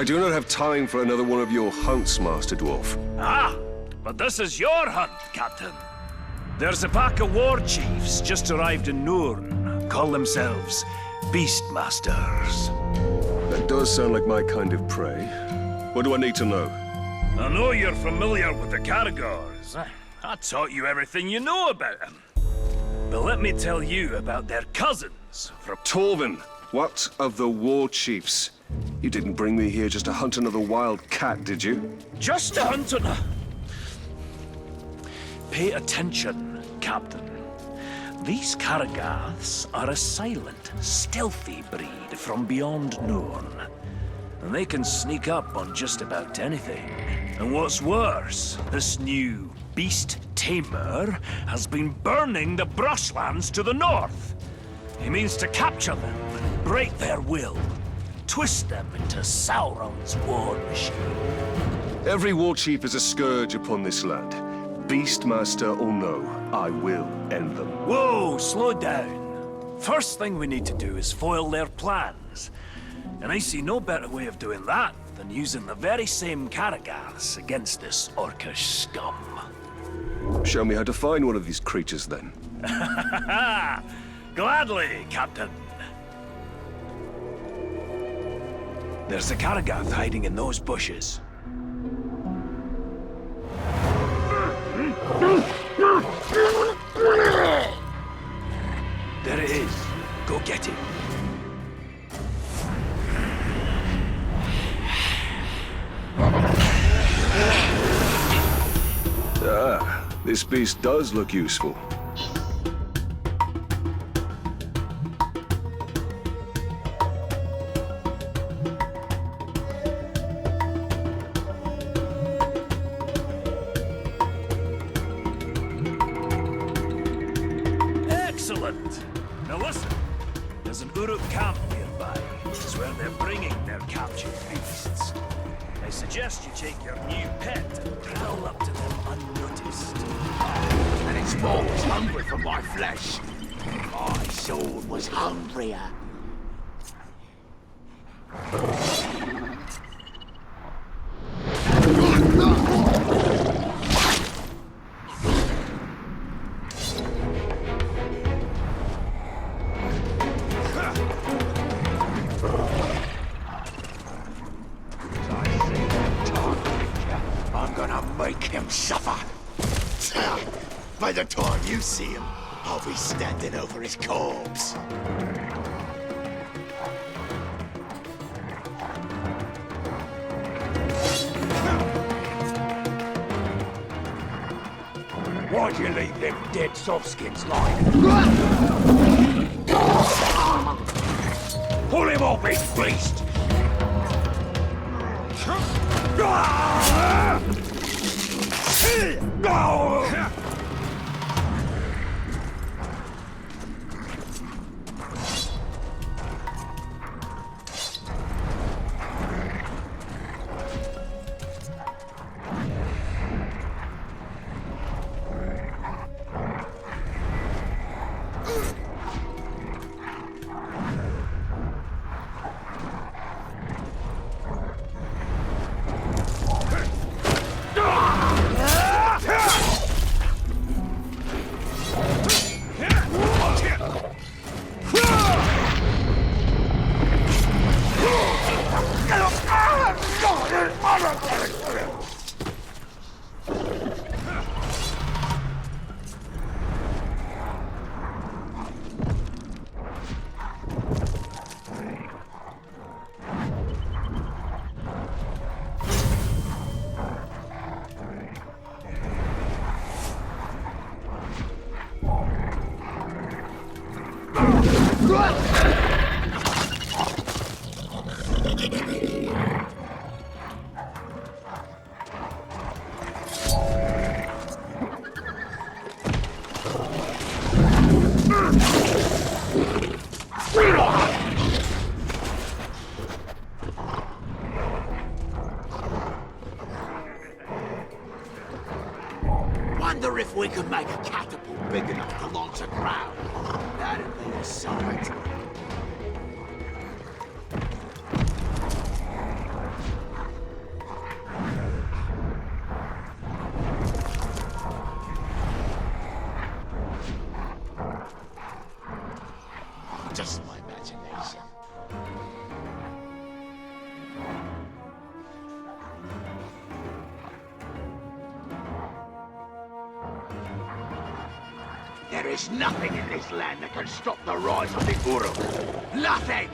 I do not have time for another one of your hunts, Master Dwarf. Ah, but this is your hunt, Captain. There's a pack of warchiefs just arrived in Nurn. Call themselves Beastmasters. That does sound like my kind of prey. What do I need to know? I know you're familiar with the Caragors. I taught you everything you know about them. But let me tell you about their cousins from... Torvin, what of the Warchiefs? You didn't bring me here just to hunt another wild cat, did you? Just to hunt on... Pay attention, Captain. These Caragors are a silent, stealthy breed from beyond Nurn. And they can sneak up on just about anything. And what's worse, this new beast tamer has been burning the brushlands to the north. He means to capture them and break their will. Twist them into Sauron's war machine. Every Warchief is a scourge upon this land. Beastmaster or no, I will end them. Whoa, slow down. First thing we need to do is foil their plans. And I see no better way of doing that than using the very same Caragors against this orcish scum. Show me how to find one of these creatures, then. Gladly, Captain. There's a Caragor hiding in those bushes. There it is. Go get it. Ah, this beast does look useful. Excellent! Now listen, there's an Uruk camp nearby. It's where they're bringing their captured beasts. I suggest you take your new pet and prowl up to them unnoticed. And its maw was hungry for my flesh. My sword was hungrier. I'm gonna make him suffer. By the time you see him, I'll be standing over his corpse. Why'd you leave them dead softskins lying? Pull him off his beast! Wonder if we could make a catapult big enough to launch a crowd. That'd be a sight. There is nothing in this land that can stop the rise of the Uruk. Nothing!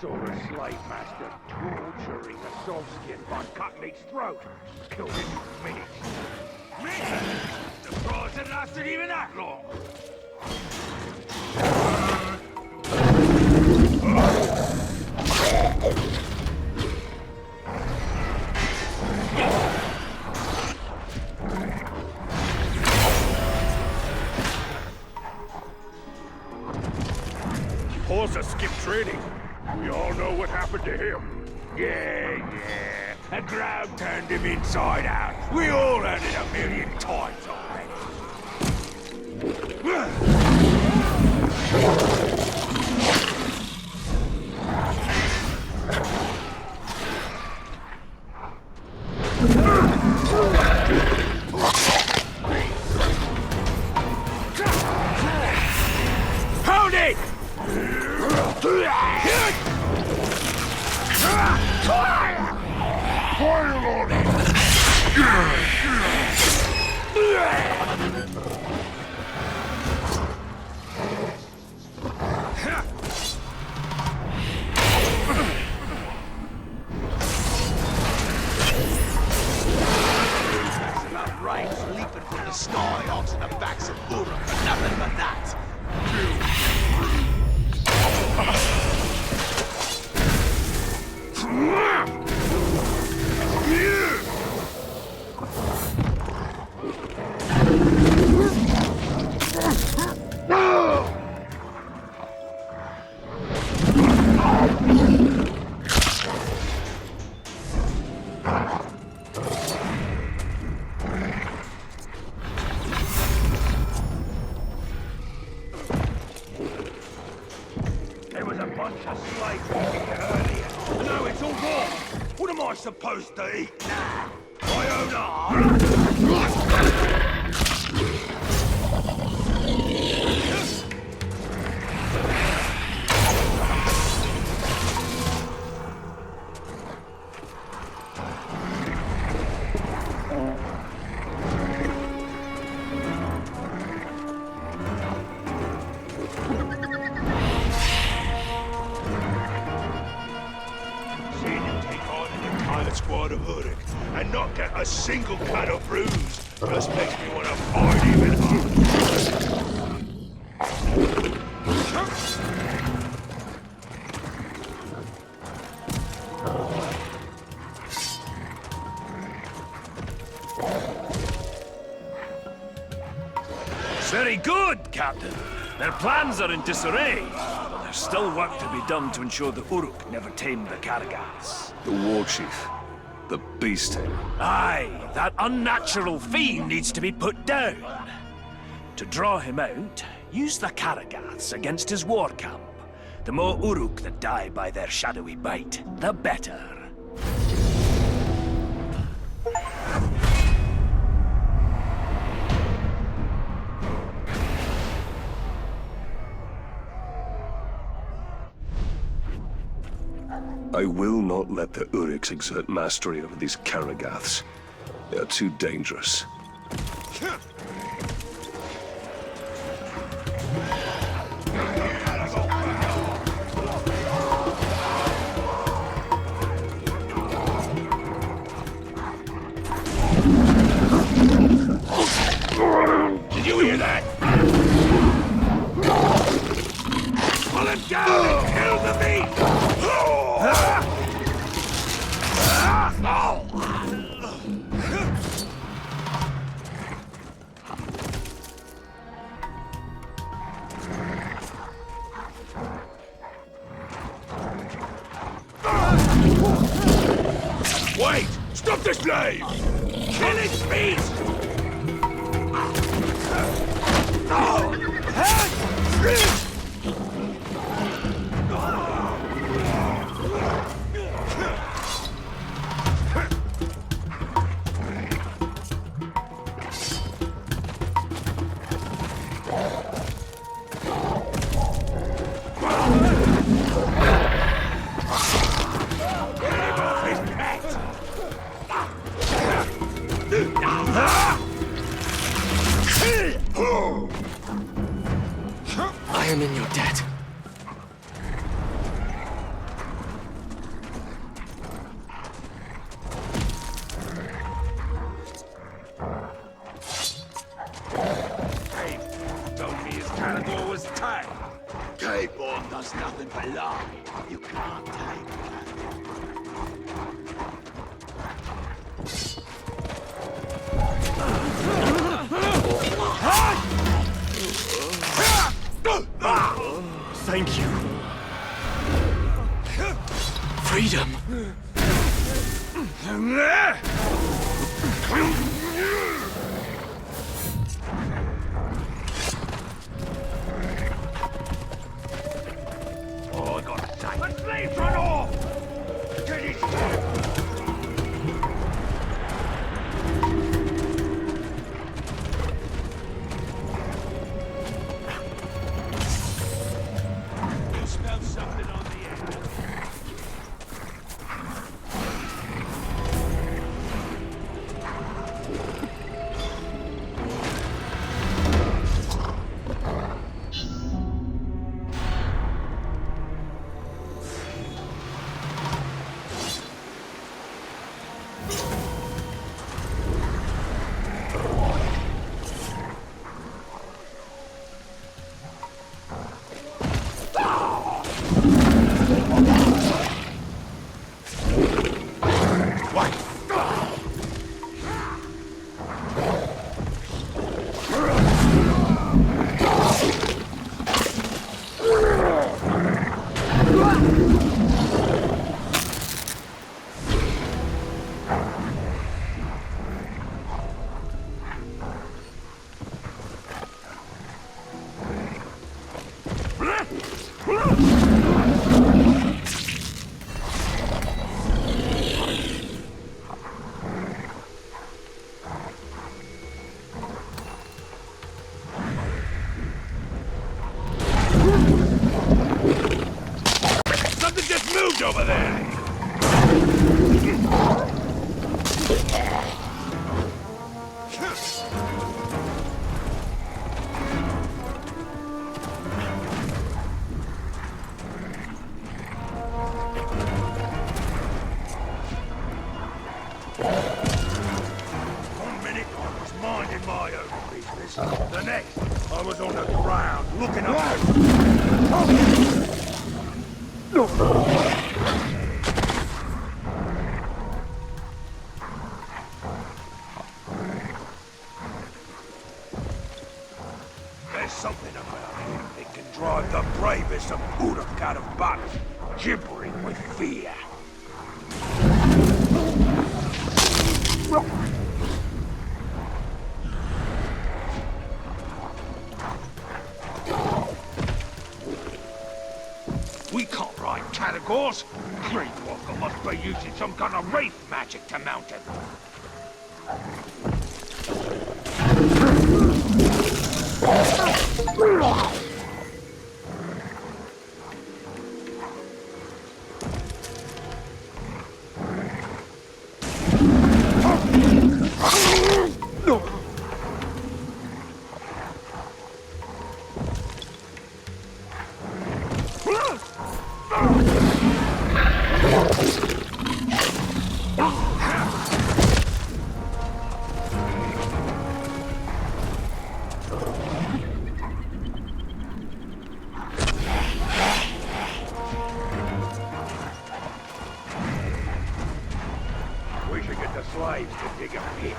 Saw a slave master torturing a soft-skin by cutting its throat. Killed it in minutes. Minutes? Surprised it lasted even that long. Horse skipped training. We all know what happened to him. Yeah. A drought turned him inside out. We all heard it a million times already. Hold it! Fire on it! Enough rain leaping from the sky onto the backs of Uruk, but nothing but that. There was a bunch of slaves here earlier. Now it's all gone. What am I supposed to eat now? My own arm? Squad of Uruk and not get a single cut or bruise just makes me want to fight even Very good, Captain. Their plans are in disarray, but there's still work to be done to ensure the Uruk never tame the Karagats. The Warchief. The beast tame. Aye, that unnatural fiend needs to be put down. To draw him out, use the Karagats against his war camp. The more Uruk that die by their shadowy bite, the better. I will not let the Uruks exert mastery over these Karagaths. They are too dangerous. Did you hear that? Pull him down and kill the beast! Wait! Stop this blade! Kill its beast! I am in your debt. Hey, told me his Calador was tame. Keyboard does nothing but lie. You can't tame that. Thank you. Freedom. Oh, I got time. Let's leave, run off! Get it! Smell something on the air. Something just moved over there! One minute I was minding my own business. The next, I was on the ground looking up. There's something about it. It can drive the bravest of Uruk out of battle, gibbering with fear. We can't ride categories. Great Walker must be using some kind of wraith magic to mount him. We should get the slaves to dig a pit.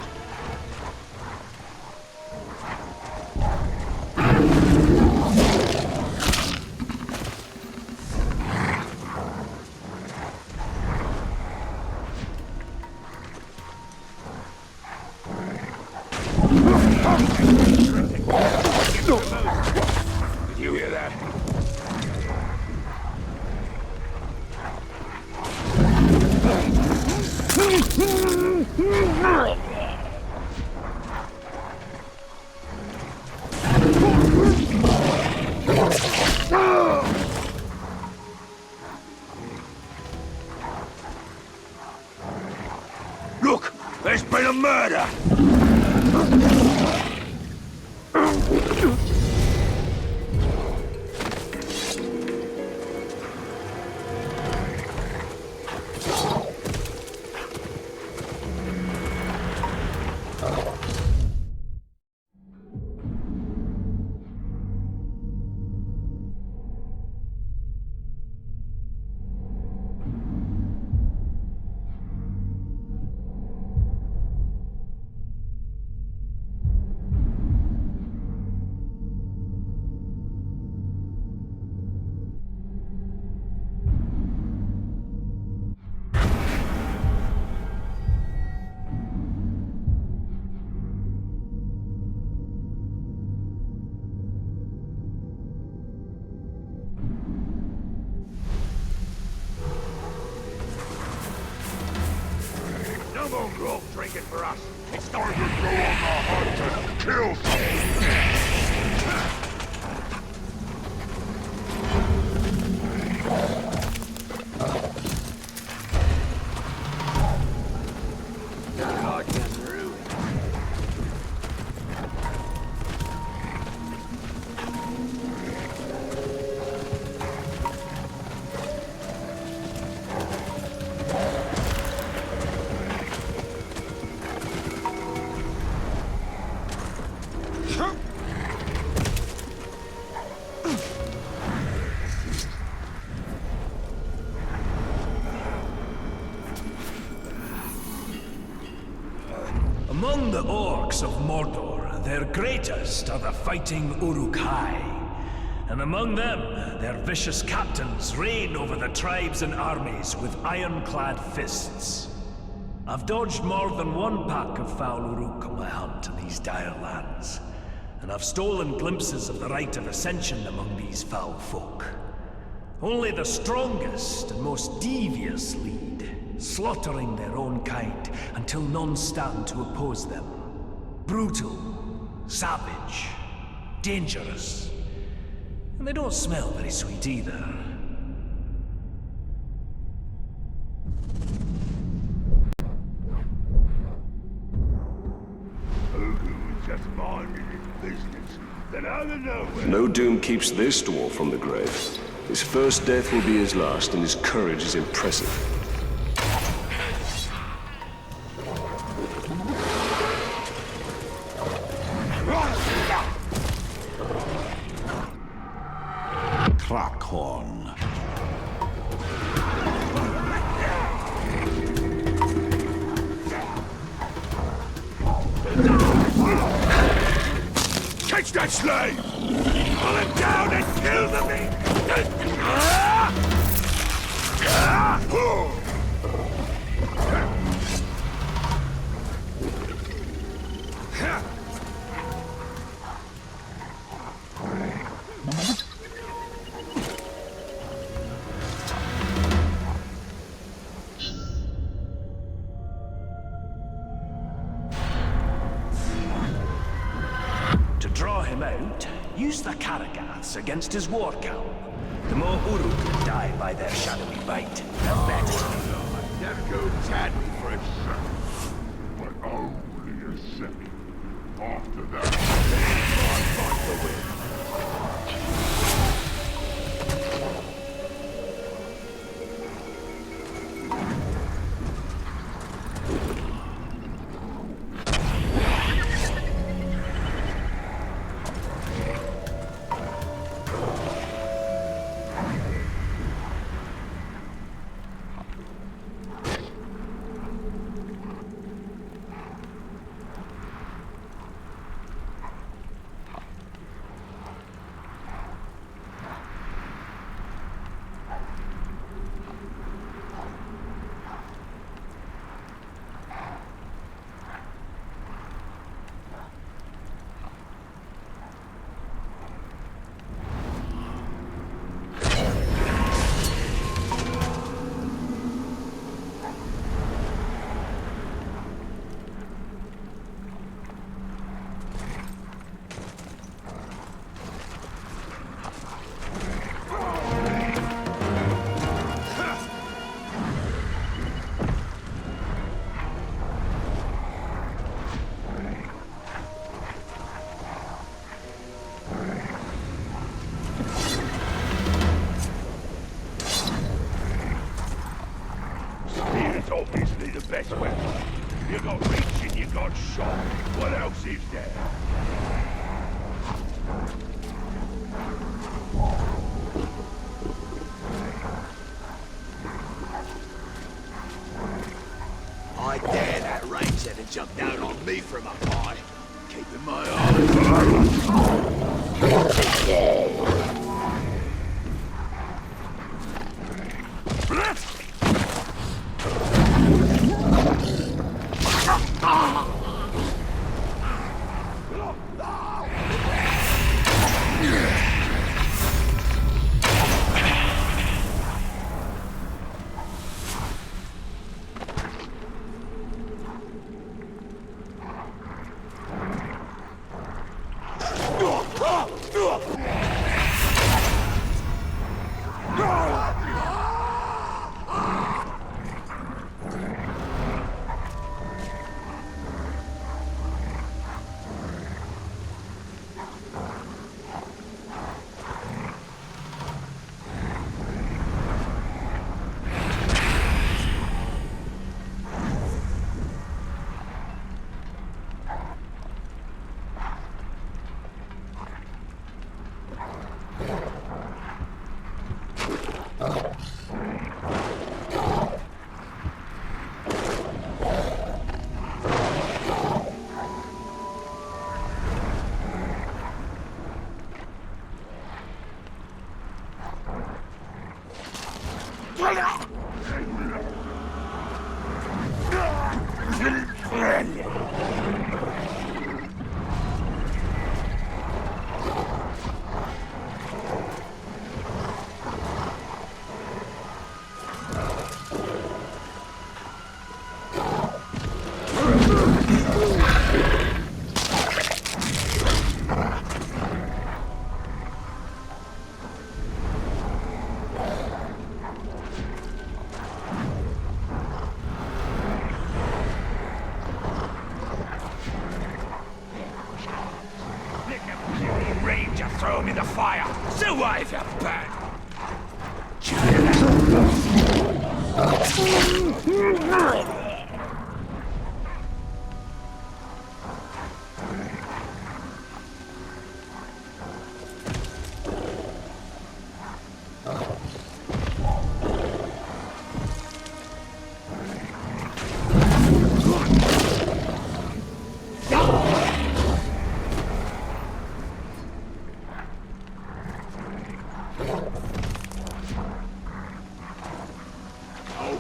Did you hear that? Look! There's been a murder! No more grog drinking for us. It's time to go on the hunt to kill something. Among the orcs of Mordor, their greatest are the fighting Uruk-hai. And among them, their vicious captains reign over the tribes and armies with ironclad fists. I've dodged more than one pack of foul Uruk on my hunt to these dire lands, and I've stolen glimpses of the rite of ascension among these foul folk. Only the strongest and most devious lead, slaughtering their own kind until none stand to oppose them. Brutal, savage, dangerous. And they don't smell very sweet either. Just minding his business. Then out of nowhere. No doom keeps this dwarf from the grave. His first death will be his last, and his courage is impressive. Crackhorn. Catch that slave! Pull him down and kill the meat! To draw him out, use the Karagaths against his war camp. The more Uruk that die by their shadowy bite, the better. Never go tad me for a second. But only a second. After that, I fight the win. shot. What else is there? I dare that ranger to jump down on me from up high. Keeping my eyes. Throw him in the fire! Survive, you bad!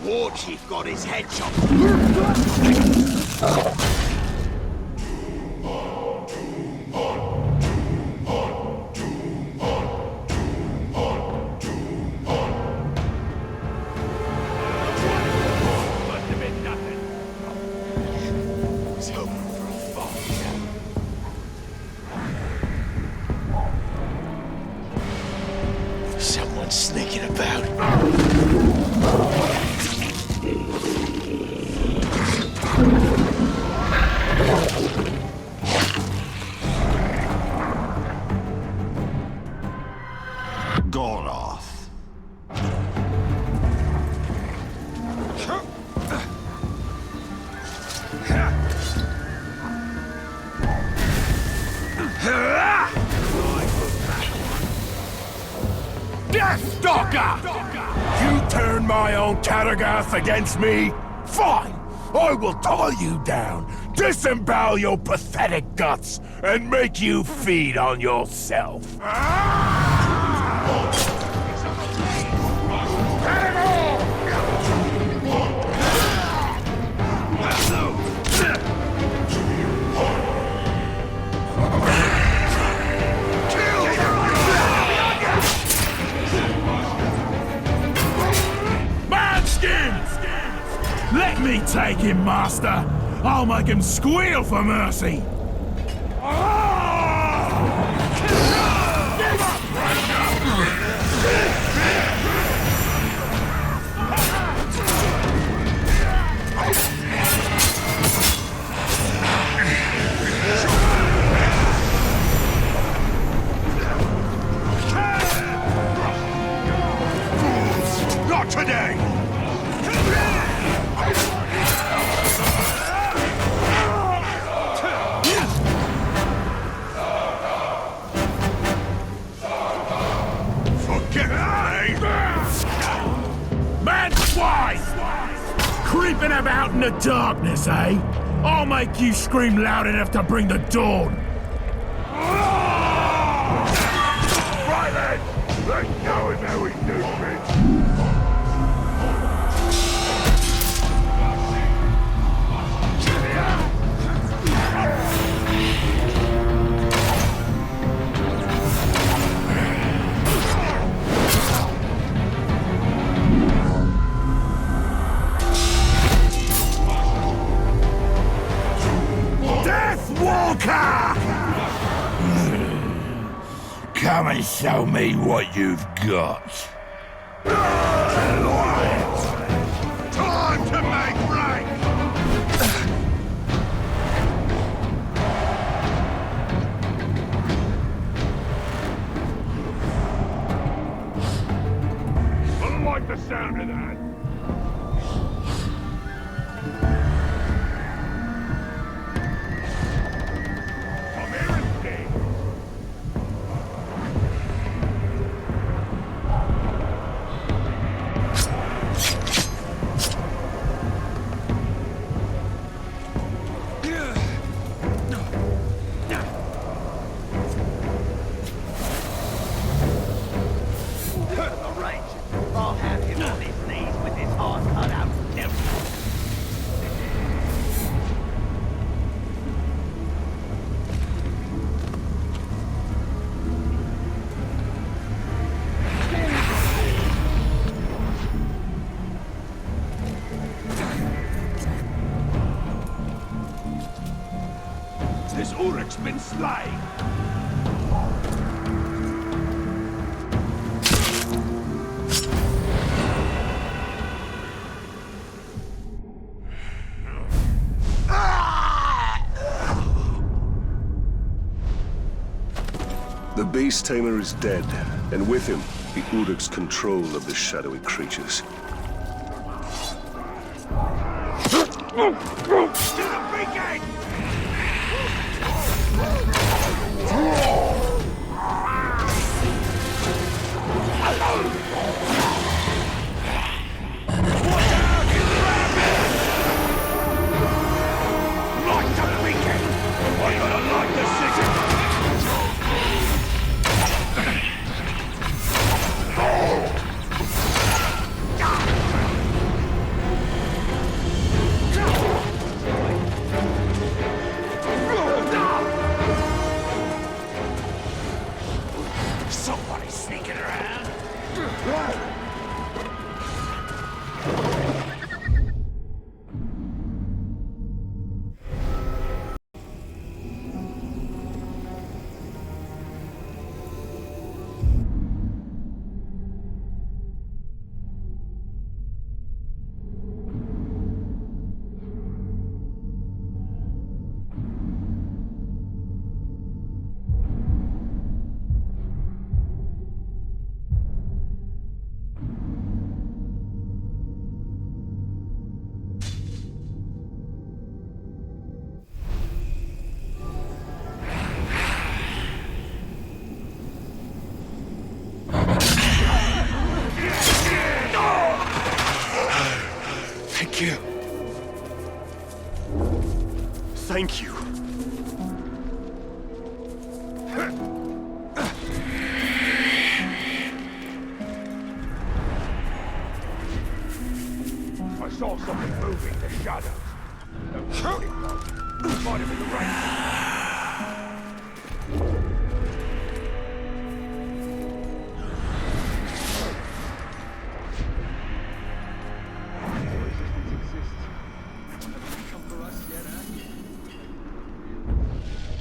Warchief got his head chopped. Was hoping for a fight. Someone sneaking about. Deathstalker! You turn my own Tarragarth against me? Fine! I will tie you down, disembowel your pathetic guts, and make you feed on yourself. Let me take him, Master! I'll make him squeal for mercy! Not today! the darkness, eh? I'll make you scream loud enough to bring the dawn! Right then! Let's show him how we do things! Come and show me what you've got. Time to make rank! I don't like the sound of that. I'm hearing things. I'll have him on his knees with his heart cut out. This Uruk's been slain. The Beast Tamer is dead, and with him, the Uruk's control of the shadowy creatures. To the brigade! Light the beacon! I gotta light the city! Somebody sneaking around. Thank you. Thank you. I saw something moving in the shadows. Might have been the rain.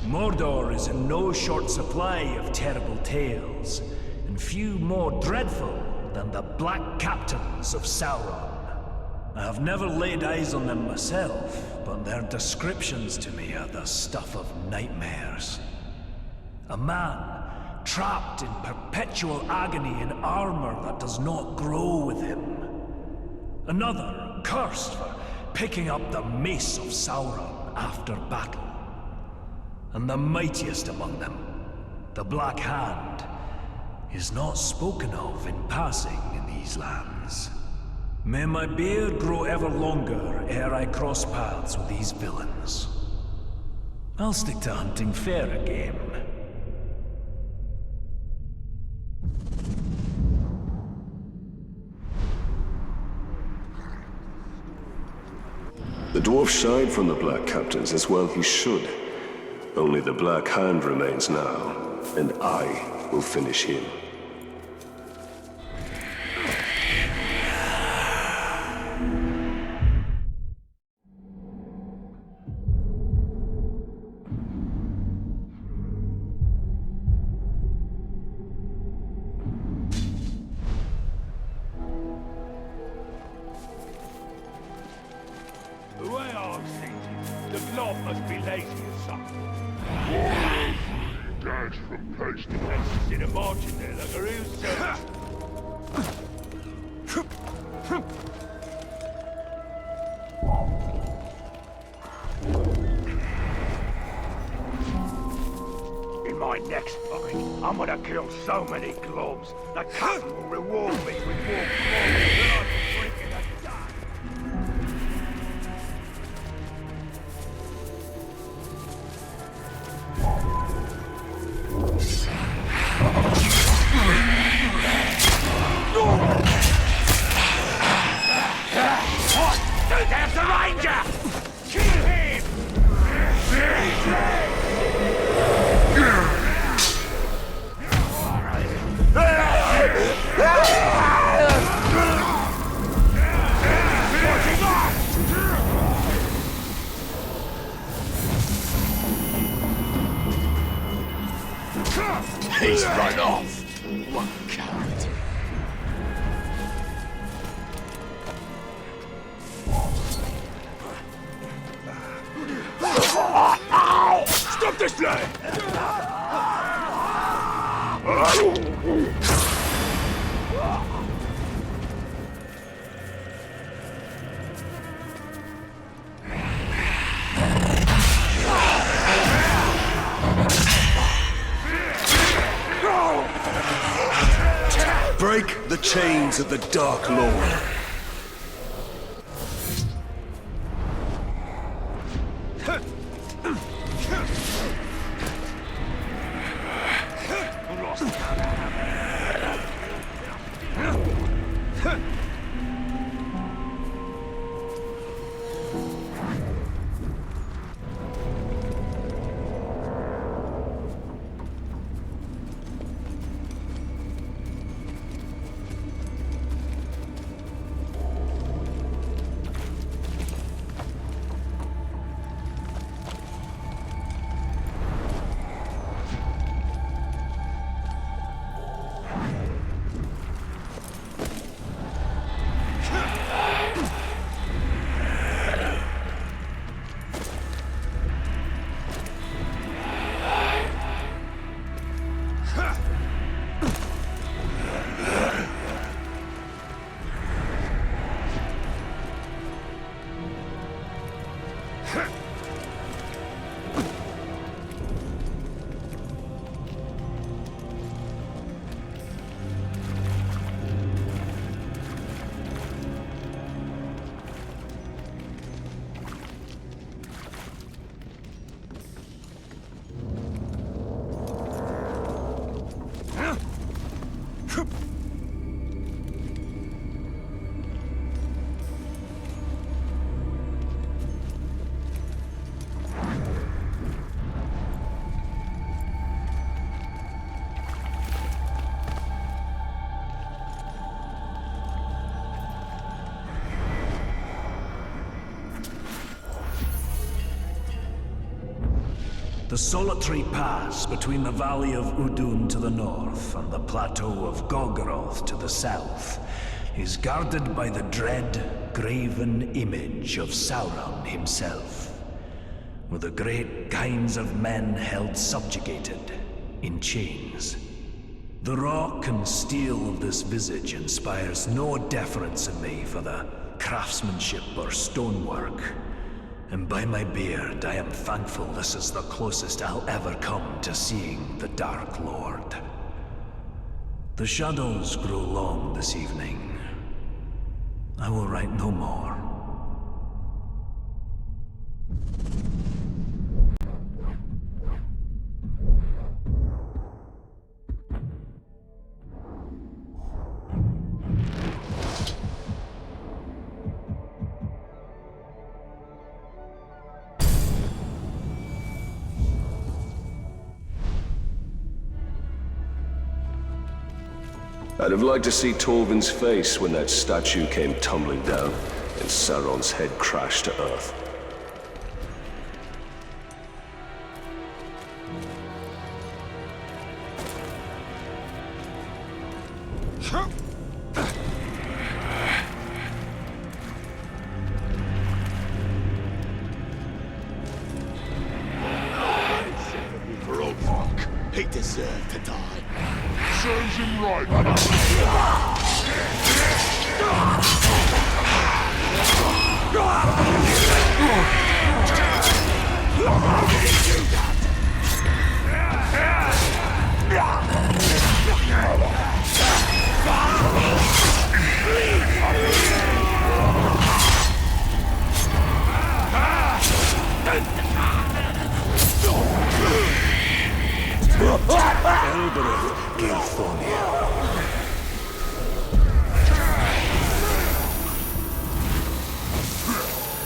Mordor is in no short supply of terrible tales, and few more dreadful than the Black Captains of Sauron. I have never laid eyes on them myself, but their descriptions to me are the stuff of nightmares. A man trapped in perpetual agony in armor that does not grow with him. Another cursed for picking up the mace of Sauron after battle. And the mightiest among them, the Black Hand, is not spoken of in passing in these lands. May my beard grow ever longer ere I cross paths with these villains. I'll stick to hunting fairer game. The dwarf shied from the Black Captains, as well he should. Only the Black Hand remains now, and I will finish him. The way I'm thinking, the blob must be lazy or something. Dash from paste. Let's just in a margin there like a real soldier. In my next fight, I'm gonna kill so many globs, the captain will reward me with more glory than I can drink in a day. There's the ranger! Kill him! He's run off. What coward. Stop this lad! Break the chains of the Dark Lord. The solitary pass between the Valley of Udun to the north and the plateau of Gogoroth to the south is guarded by the dread, graven image of Sauron himself, with the great kinds of men held subjugated in chains. The rock and steel of this visage inspires no deference in me for the craftsmanship or stonework. And by my beard, I am thankful this is the closest I'll ever come to seeing the Dark Lord. The shadows grow long this evening. I will write no more. I'd have liked to see Torvin's face when that statue came tumbling down and Sauron's head crashed to earth. For old fuck. He deserved to die. Serves him right.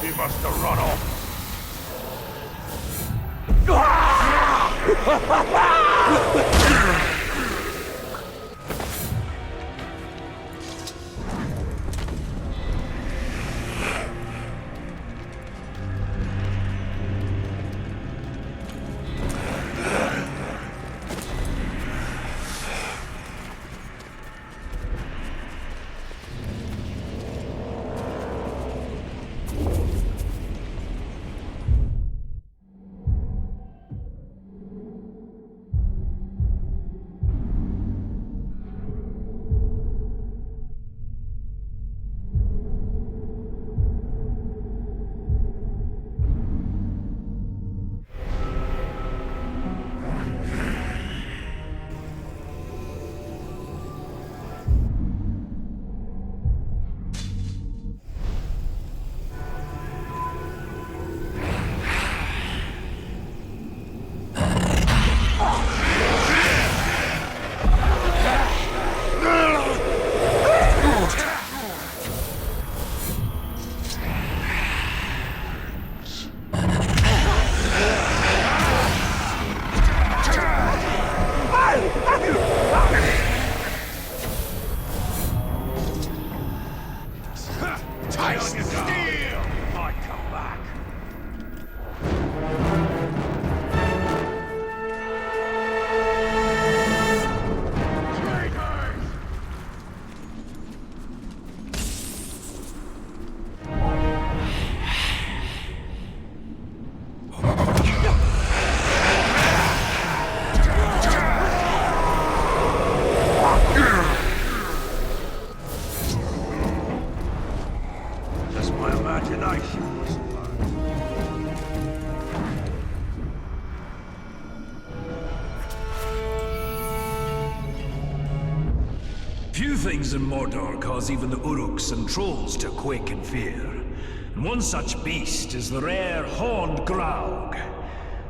He must have run off. Few things in Mordor cause even the Uruks and trolls to quake in fear. And one such beast is the rare horned Graug.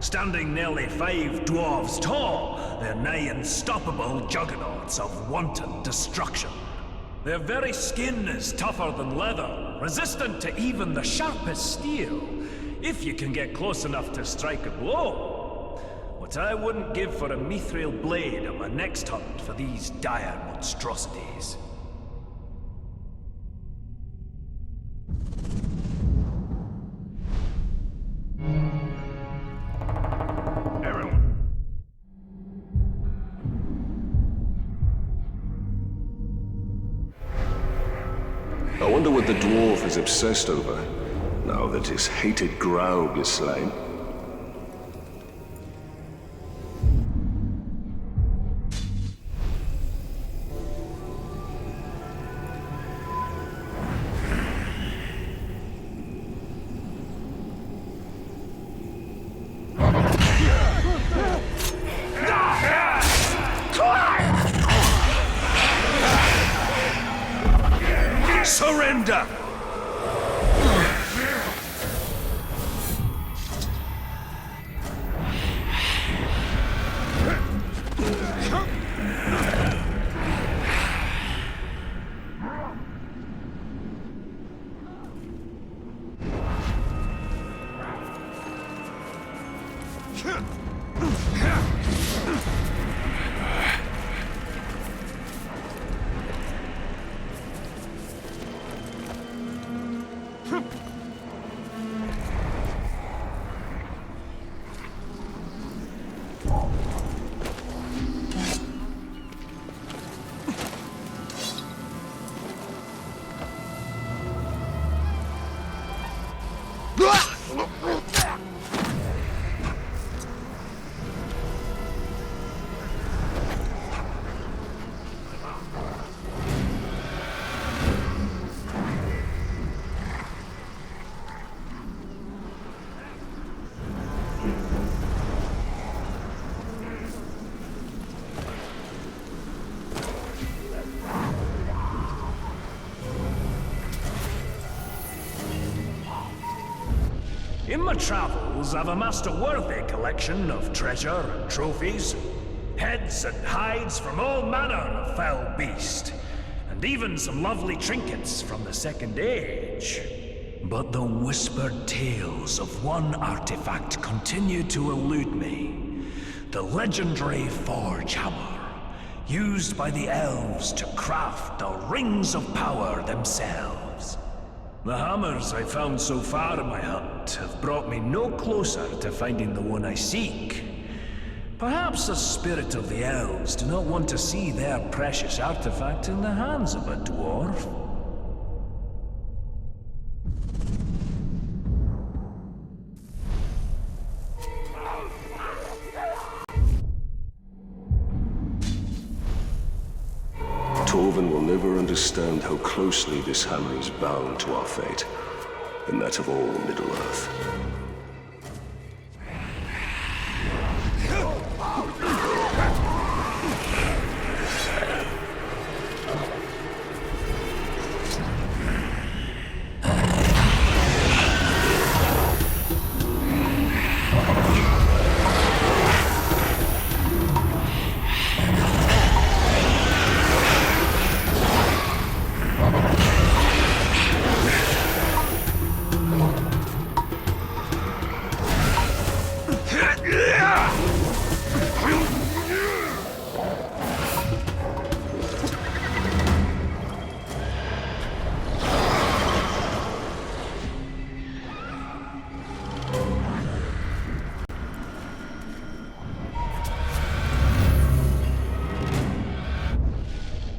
Standing nearly 5 dwarves tall, they're nigh unstoppable juggernauts of wanton destruction. Their very skin is tougher than leather, resistant to even the sharpest steel, if you can get close enough to strike a blow. What I wouldn't give for a mithril blade on my next hunt for these dire monstrosities. I wonder what the dwarf is obsessed over, now that his hated Graug is slain. surrender! In my travels, I've amassed a worthy collection of treasure and trophies, heads and hides from all manner of fell beast, and even some lovely trinkets from the Second Age. But the whispered tales of one artifact continue to elude me. The legendary Forge Hammer, used by the elves to craft the Rings of Power themselves. The hammers I've found so far in my hunt have brought me no closer to finding the one I seek. Perhaps the spirit of the elves do not want to see their precious artifact in the hands of a dwarf. Torvin will never understand how closely this hammer is bound to our fate, and that of all Middle-earth.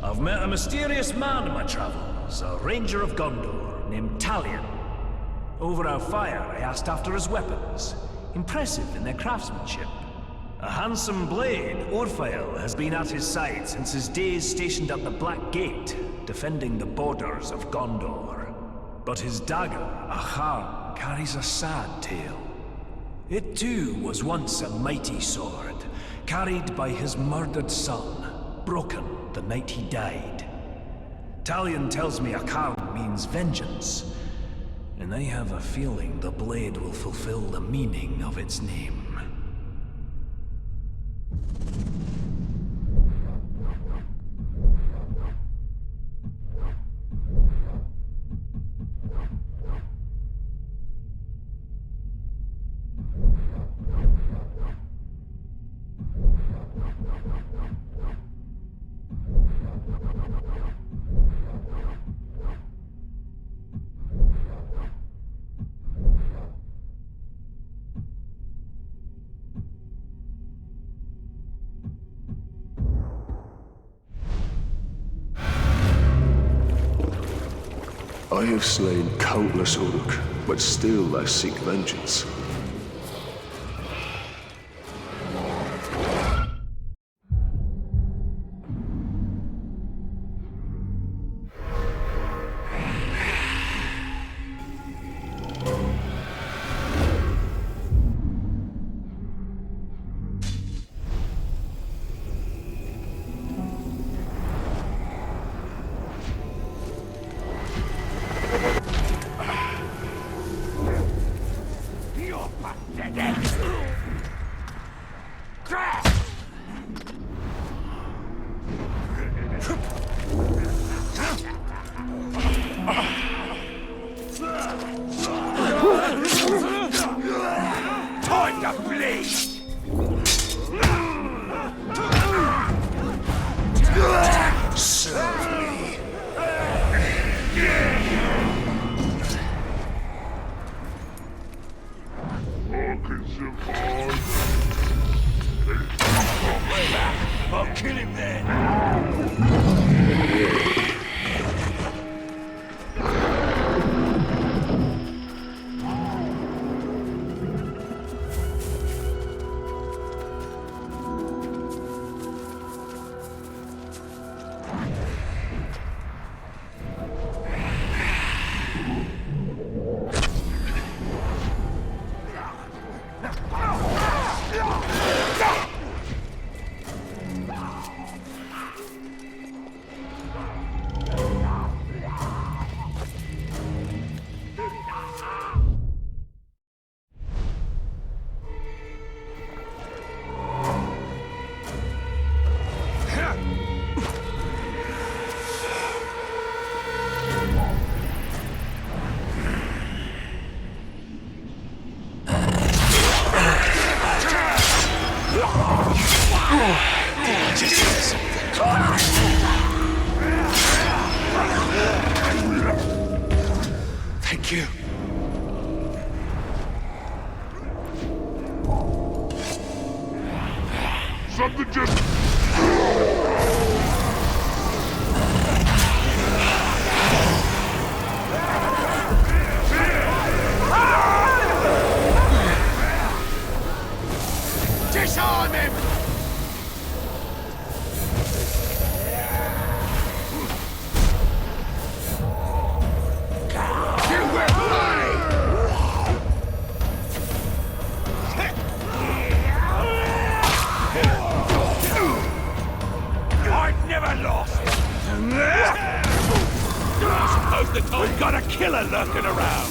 I've met a mysterious man in my travels, a ranger of Gondor named Talion. Over our fire, I asked after his weapons, impressive in their craftsmanship. A handsome blade, Orphael, has been at his side since his days stationed at the Black Gate, defending the borders of Gondor. But his dagger, Ahar, carries a sad tale. It too was once a mighty sword, carried by his murdered son, broken the night he died. Talion tells me Ahar means vengeance, and I have a feeling the blade will fulfill the meaning of its name. I have slain countless Uruk, but still I seek vengeance. I'll kill him then. Thank you. Something just... Disarm him! You will pay! I've never lost. I suppose the we've got a killer lurking around.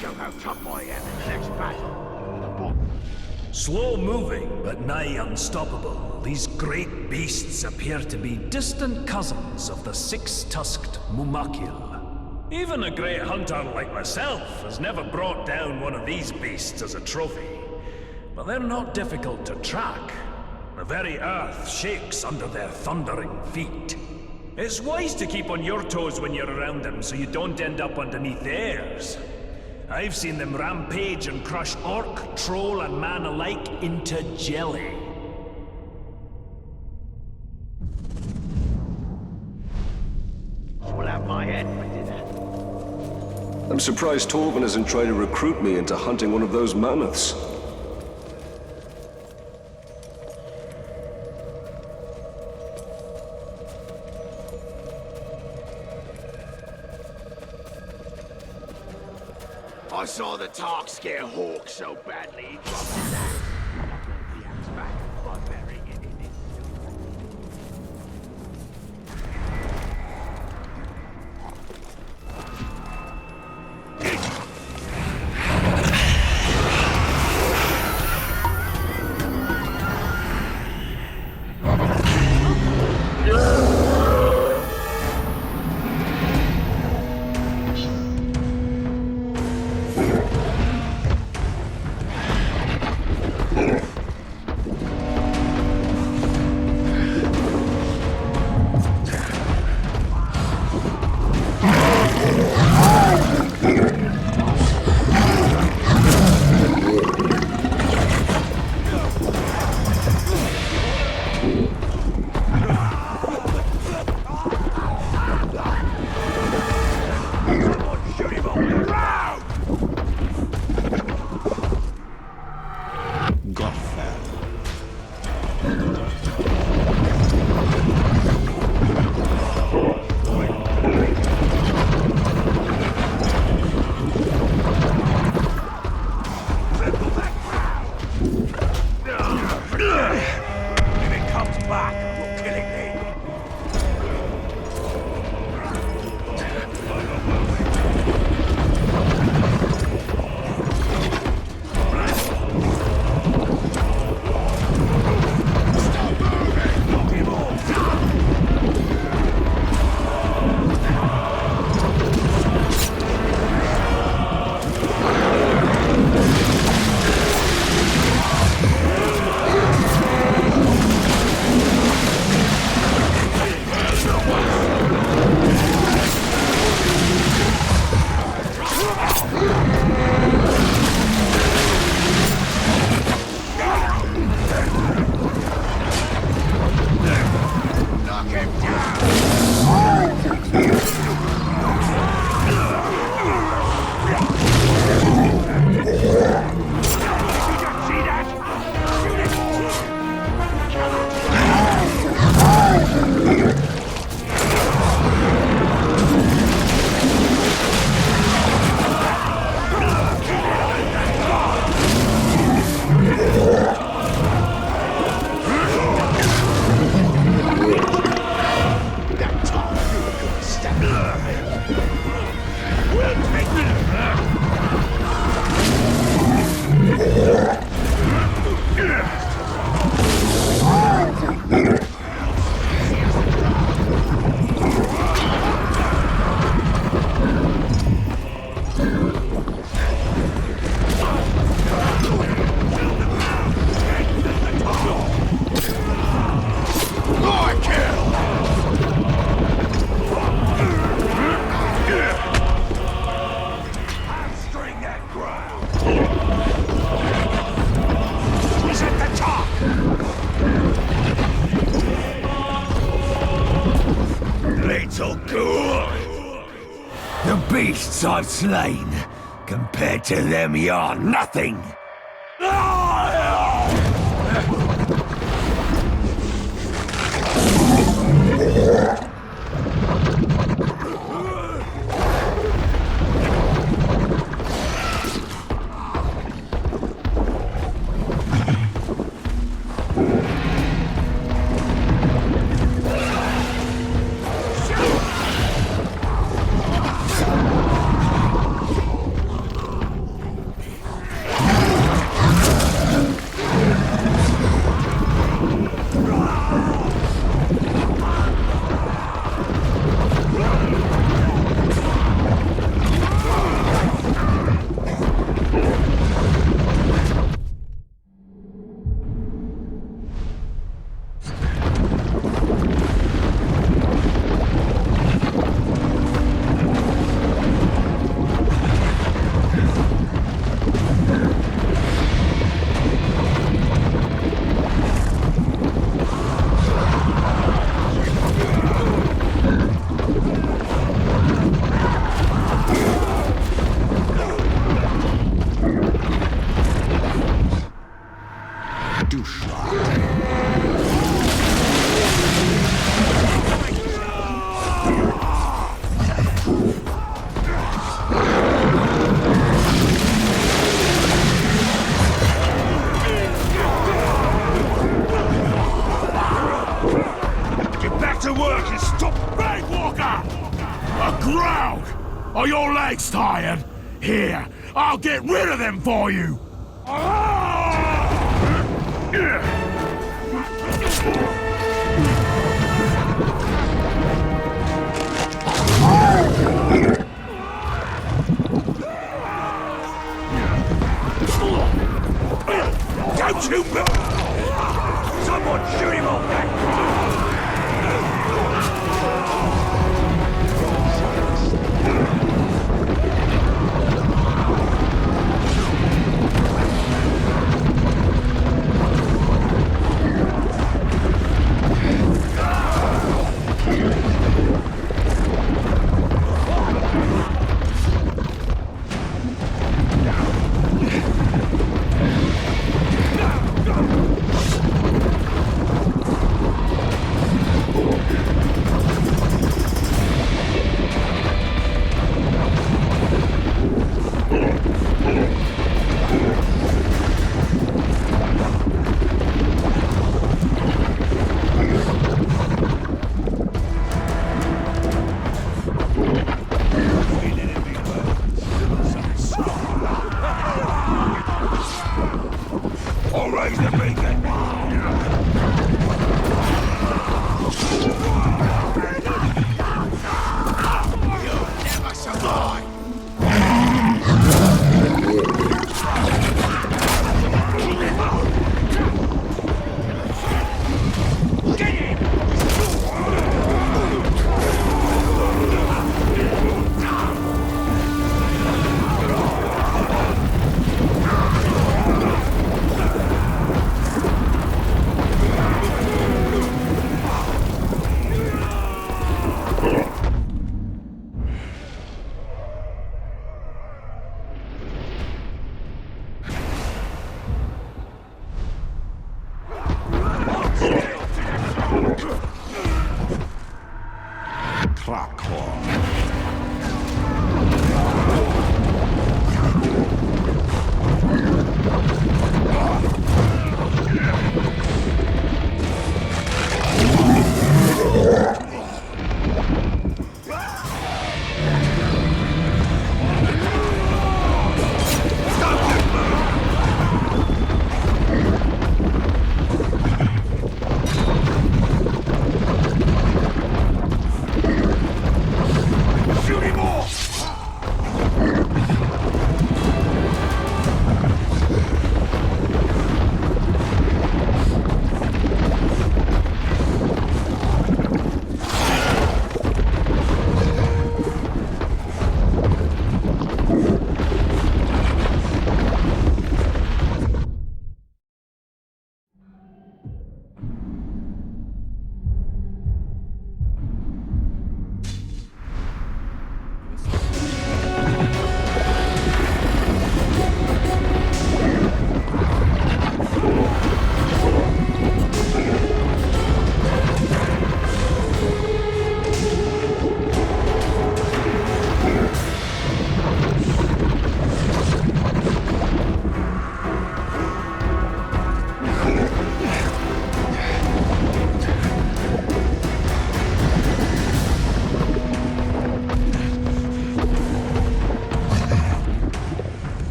Show how tough I am in the next battle. Slow moving, but nigh unstoppable, these great beasts appear to be distant cousins of the six-tusked Mumakil. Even a great hunter like myself has never brought down one of these beasts as a trophy. But they're not difficult to track. The very earth shakes under their thundering feet. It's wise to keep on your toes when you're around them so you don't end up underneath theirs. I've seen them rampage and crush orc, troll, and man alike into jelly. We'll have my head for dinner. I'm surprised Torvin isn't trying to recruit me into hunting one of those mammoths. I saw the Tark scare Hawk so badly he dropped his axe. I brought the axe back by burying it in it. beasts I've slain. Compared to them, you're nothing. Are your legs tired? Here, I'll get rid of them for you! Don't you move! Someone shoot him off that!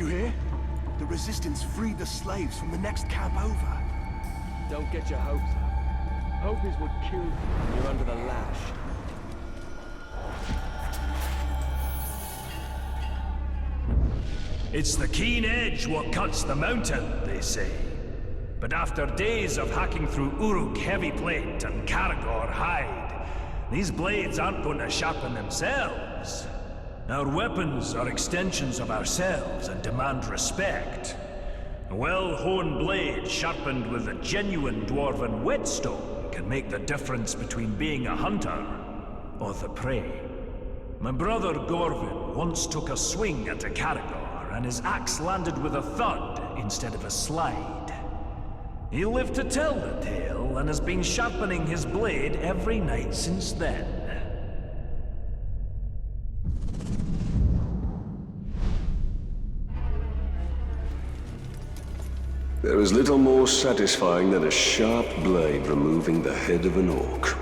you hear? The Resistance freed the slaves from the next camp over. Don't get your hopes up. Hope is what kills you when you're under the lash. It's the keen edge what cuts the mountain, they say. But after days of hacking through Uruk heavy plate and Karagor hide, these blades aren't going to sharpen themselves. Our weapons are extensions of ourselves and demand respect. A well-honed blade sharpened with a genuine dwarven whetstone can make the difference between being a hunter or the prey. My brother Gorvin once took a swing at a Karagor, and his axe landed with a thud instead of a slide. He lived to tell the tale, and has been sharpening his blade every night since then. There is little more satisfying than a sharp blade removing the head of an orc.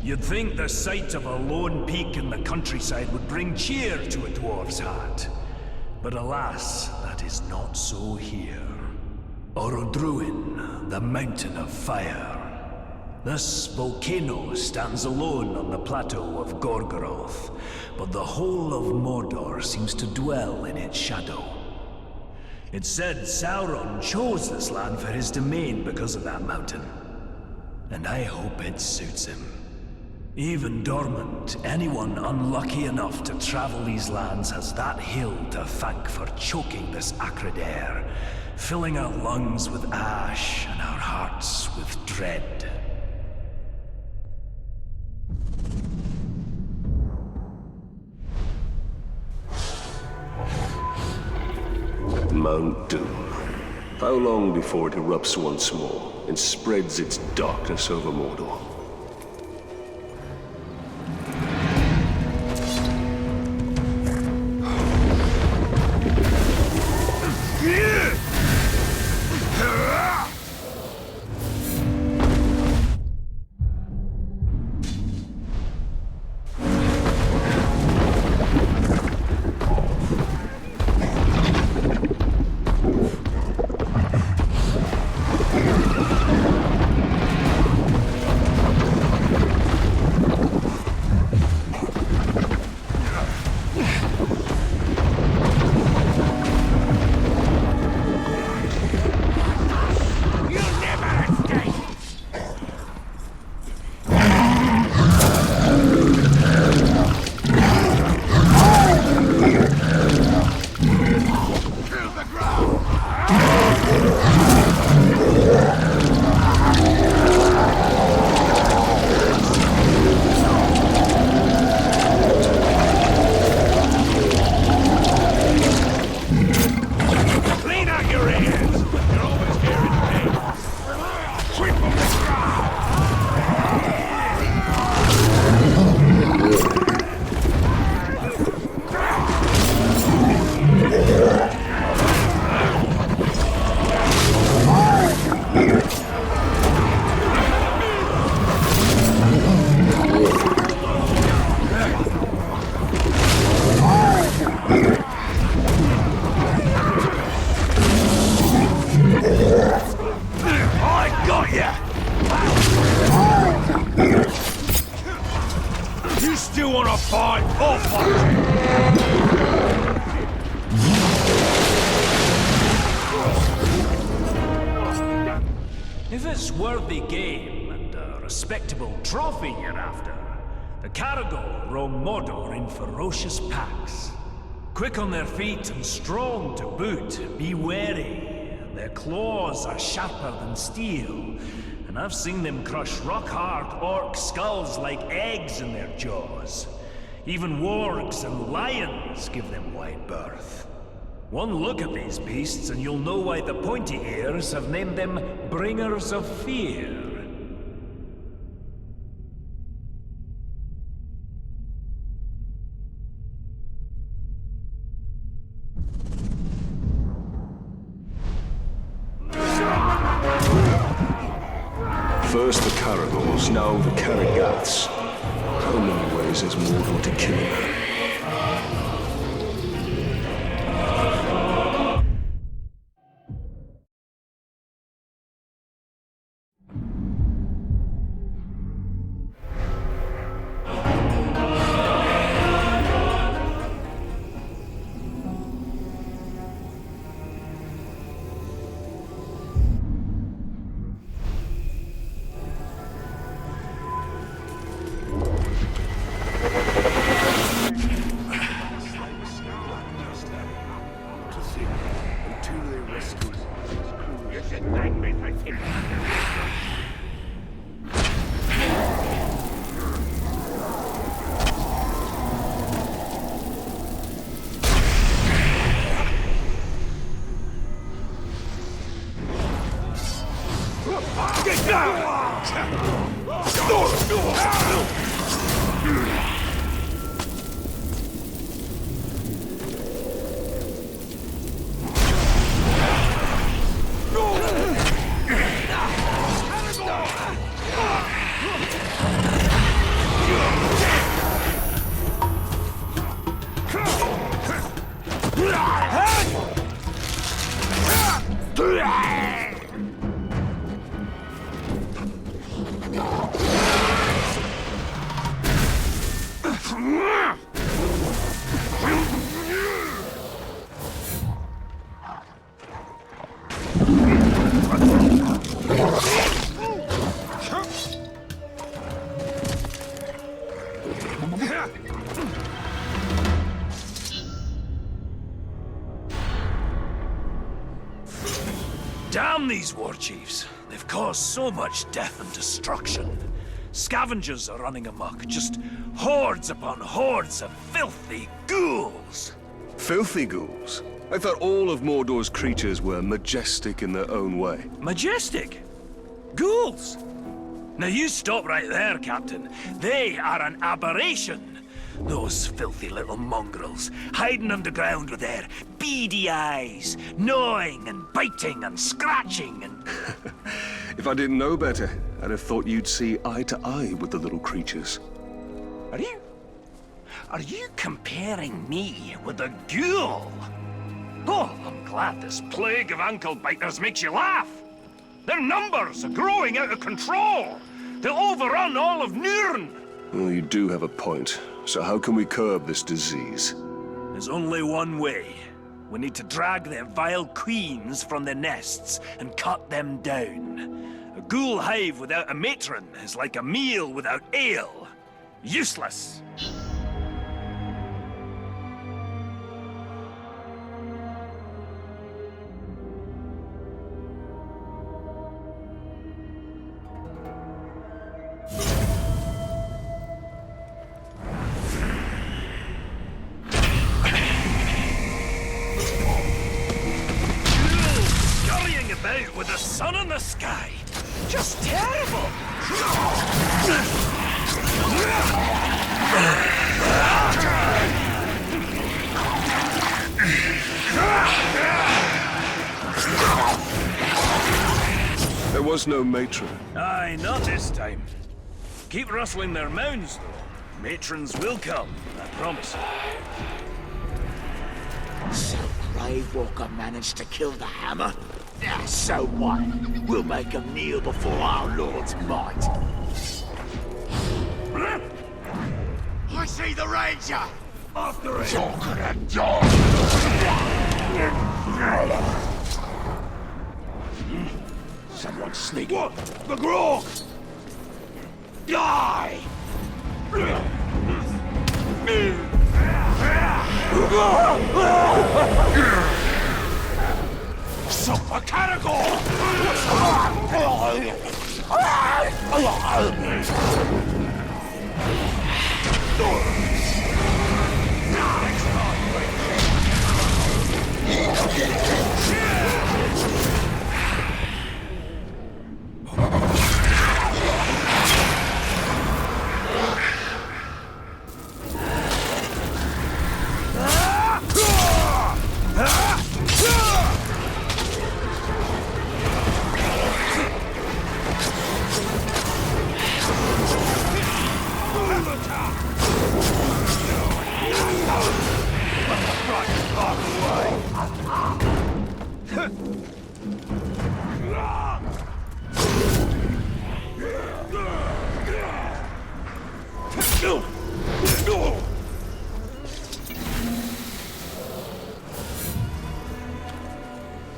You'd think the sight of a lone peak in the countryside would bring cheer to a dwarf's heart. But alas, that is not so here. Orodruin, the Mountain of Fire. This volcano stands alone on the plateau of Gorgoroth, but the whole of Mordor seems to dwell in its shadow. It's said Sauron chose this land for his domain because of that mountain. And I hope it suits him. Even dormant, anyone unlucky enough to travel these lands has that hill to thank for choking this acrid air, filling our lungs with ash and our hearts with dread. Mount Doom. How long before it erupts once more and spreads its darkness over Mordor? fight or fight! If it's worthy game and a respectable trophy you're after, the Caragor roam Mordor in ferocious packs. Quick on their feet and strong to boot, be wary. Their claws are sharper than steel, and I've seen them crush rock-hard orc skulls like eggs in their jaws. Even wargs and lions give them wide berth. One look at these beasts and you'll know why the pointy ears have named them Bringers of Fear. First the Caragors, now the Caragaths. How many ways is Mordor to kill him? Damn these warchiefs. They've caused so much death and destruction. Scavengers are running amok, just hordes upon hordes of filthy ghouls. Filthy ghouls? I thought all of Mordor's creatures were majestic in their own way. Majestic? Ghouls? Now you stop right there, Captain. They are an aberration. Those filthy little mongrels, hiding underground with their beady eyes, gnawing and biting and scratching and... If I didn't know better, I'd have thought you'd see eye to eye with the little creatures. Are you comparing me with a ghoul? Oh, I'm glad this plague of ankle biters makes you laugh. Their numbers are growing out of control. They'll overrun all of Nurn. Well, you do have a point. So how can we curb this disease? There's only one way. We need to drag their vile queens from their nests and cut them down. A ghoul hive without a matron is like a meal without ale. Useless. With the sun in the sky. Just terrible. There was no matron. Aye, not this time. Keep rustling their mounds, though. Matrons will come, I promise. So Gravewalker managed to kill the hammer? Yeah, so what? We'll make him kneel before our Lord's might. I see the ranger! After it! You're gonna die! Someone sneaking. What? The Grog! Die! Super Caragor!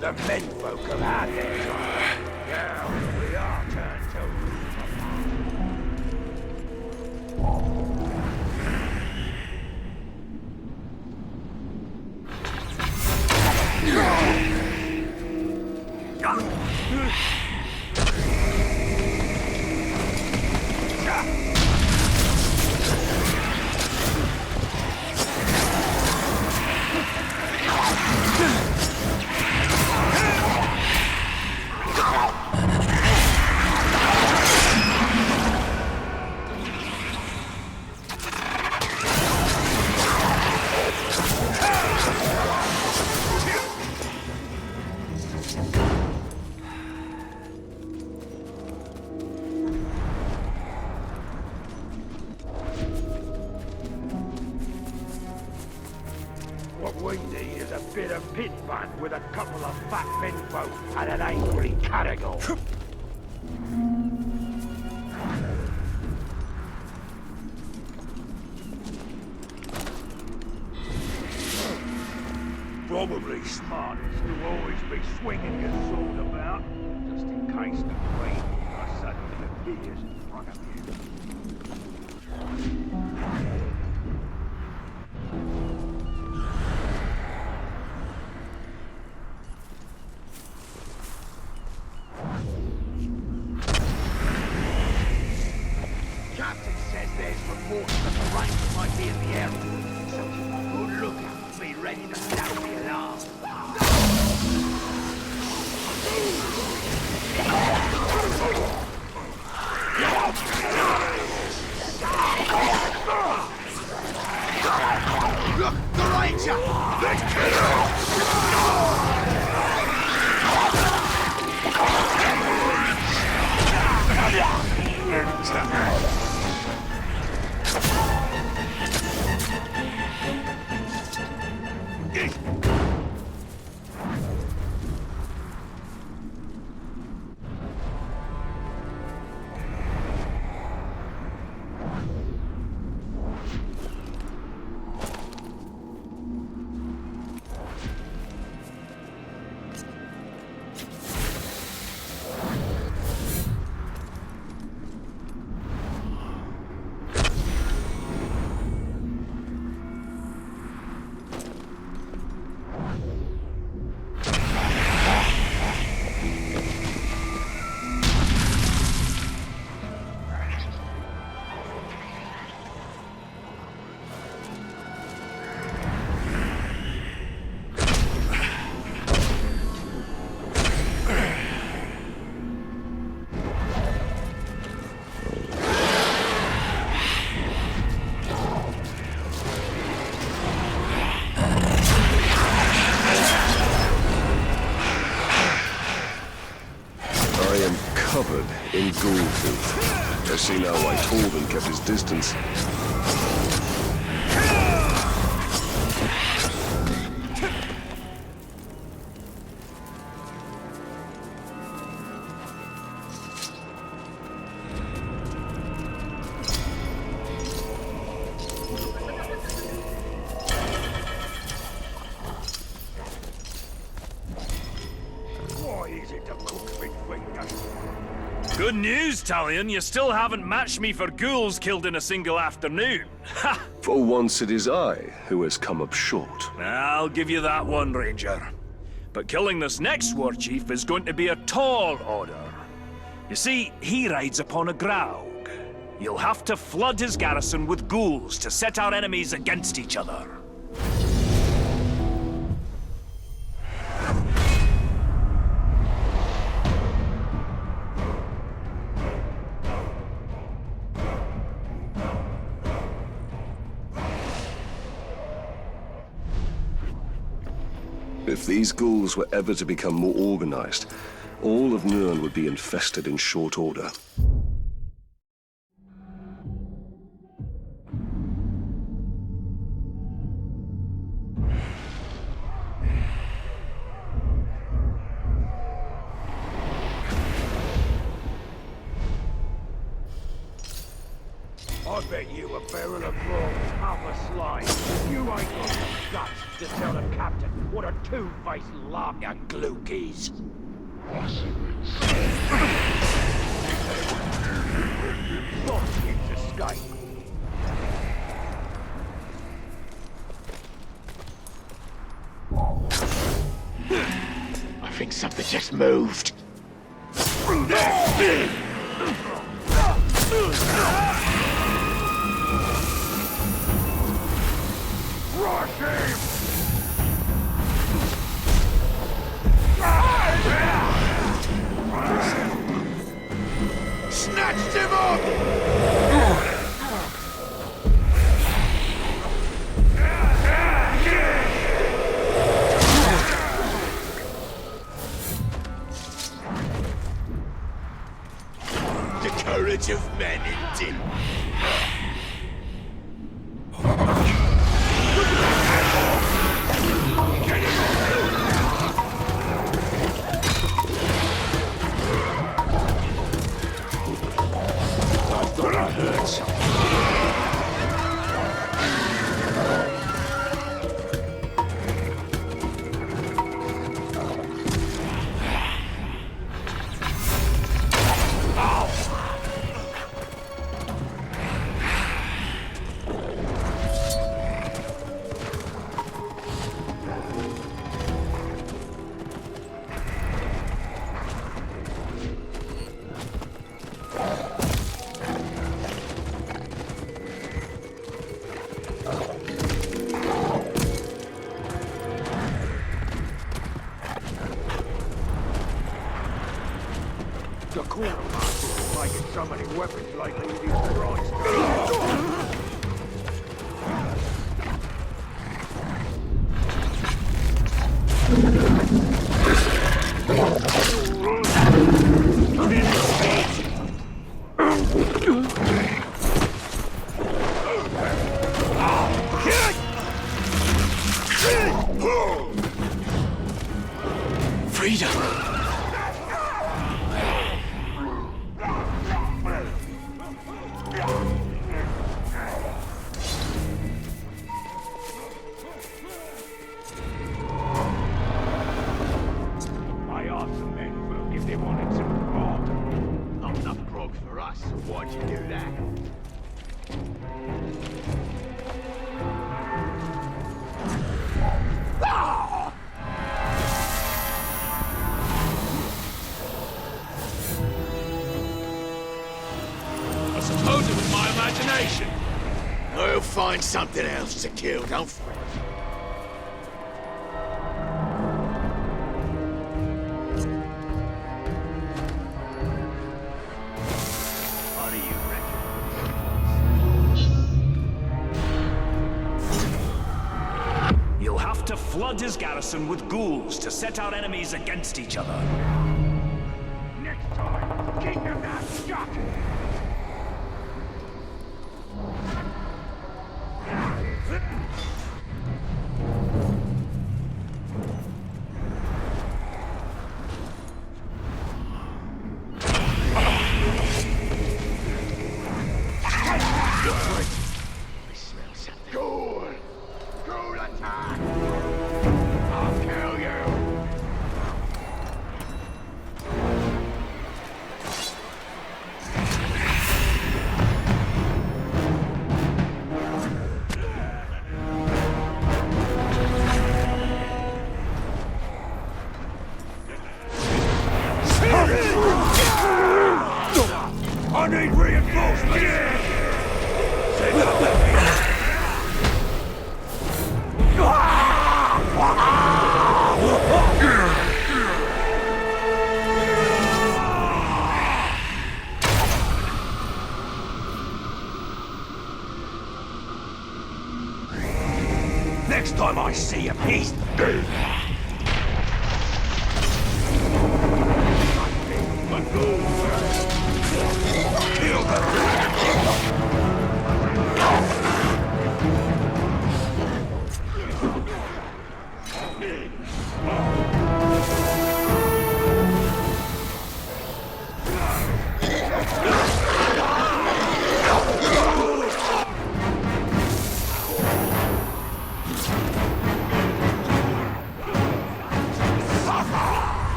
The menfolk have had their time. Now we are turned to What we need is a bit of pit fun with a couple of fat menfolk and an angry Caragor. Probably smartest to always be swinging your sword about, just in case the queen suddenly appears in front of you. Captain says there's reports that the Rangers might be in the area, so keep a good lookout and be ready to sound the alarm. Look, the Ranger! Let's kill him! Covered in ghoul filth. I see now why Torvin kept his distance. easy to cook with fingers. Good news, Talion. You still haven't matched me for ghouls killed in a single afternoon. Ha! For once it is I who has come up short. I'll give you that one, Ranger. But killing this next warchief is going to be a tall order. You see, he rides upon a graug. You'll have to flood his garrison with ghouls to set our enemies against each other. If these ghouls were ever to become more organized, all of Nirn would be infested in short order. I bet you a barrel of brawn, half a slide. You ain't got the guts to tell the captain what a two-faced lark and glook is. Warchiefs escape. I think something just moved. Rush him! Snatched him up! The courage of men indeed. The quartermaster is making so many weapons lately with his price. Freedom! I asked the men if they wanted some grog. Not enough grog for us, so why'd you do that? I suppose it was my imagination. I'll find something else to kill, don't fret. What do you reckon? You'll have to flood his garrison with ghouls to set our enemies against each other. Next time, keep your mouth shut! I smell something. Ghoul! Ghoul attack! I'll kill you! I need reinforcements! Next time I see him, he's dead! Kill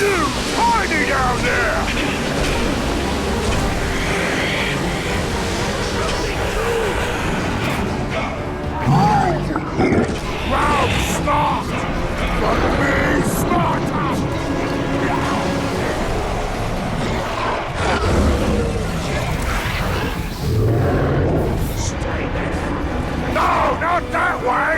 Tiny down there! Wow, smart! But me smarter! Stay there! No, not that way!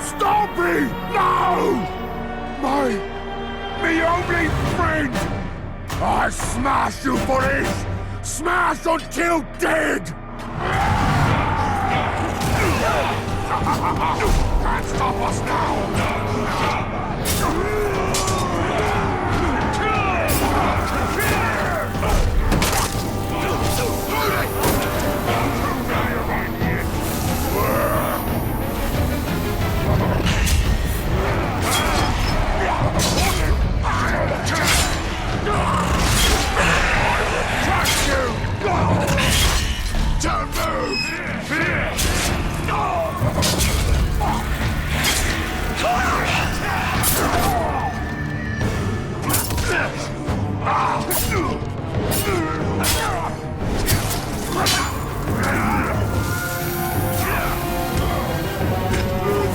Stop me! No! Me only friend! I smash you for this! Smash until dead! Can't stop us now! Don't move!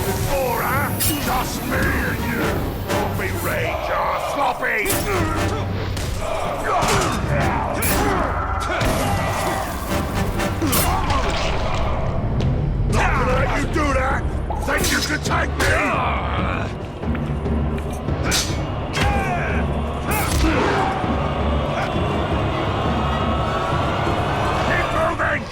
Before, huh? Just me and you! Don't be rage, sloppy! You do that? Think you can take me? Keep moving!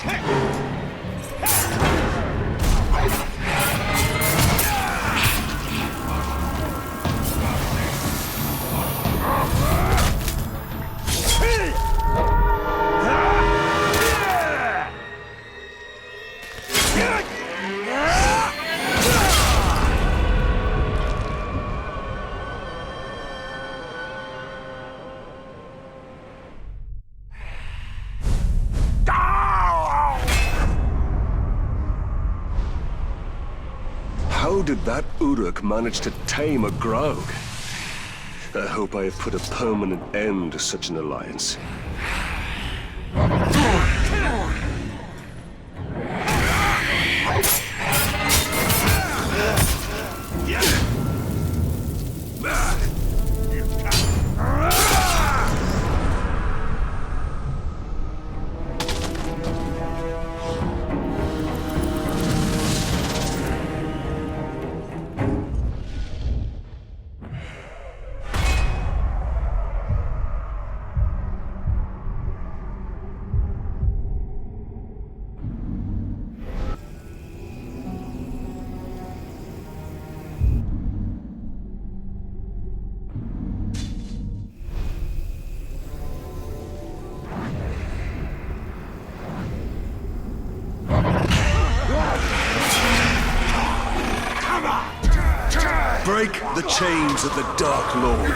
did that Uruk manage to tame a Graug? I hope I have put a permanent end to such an alliance. Break the chains of the Dark Lord.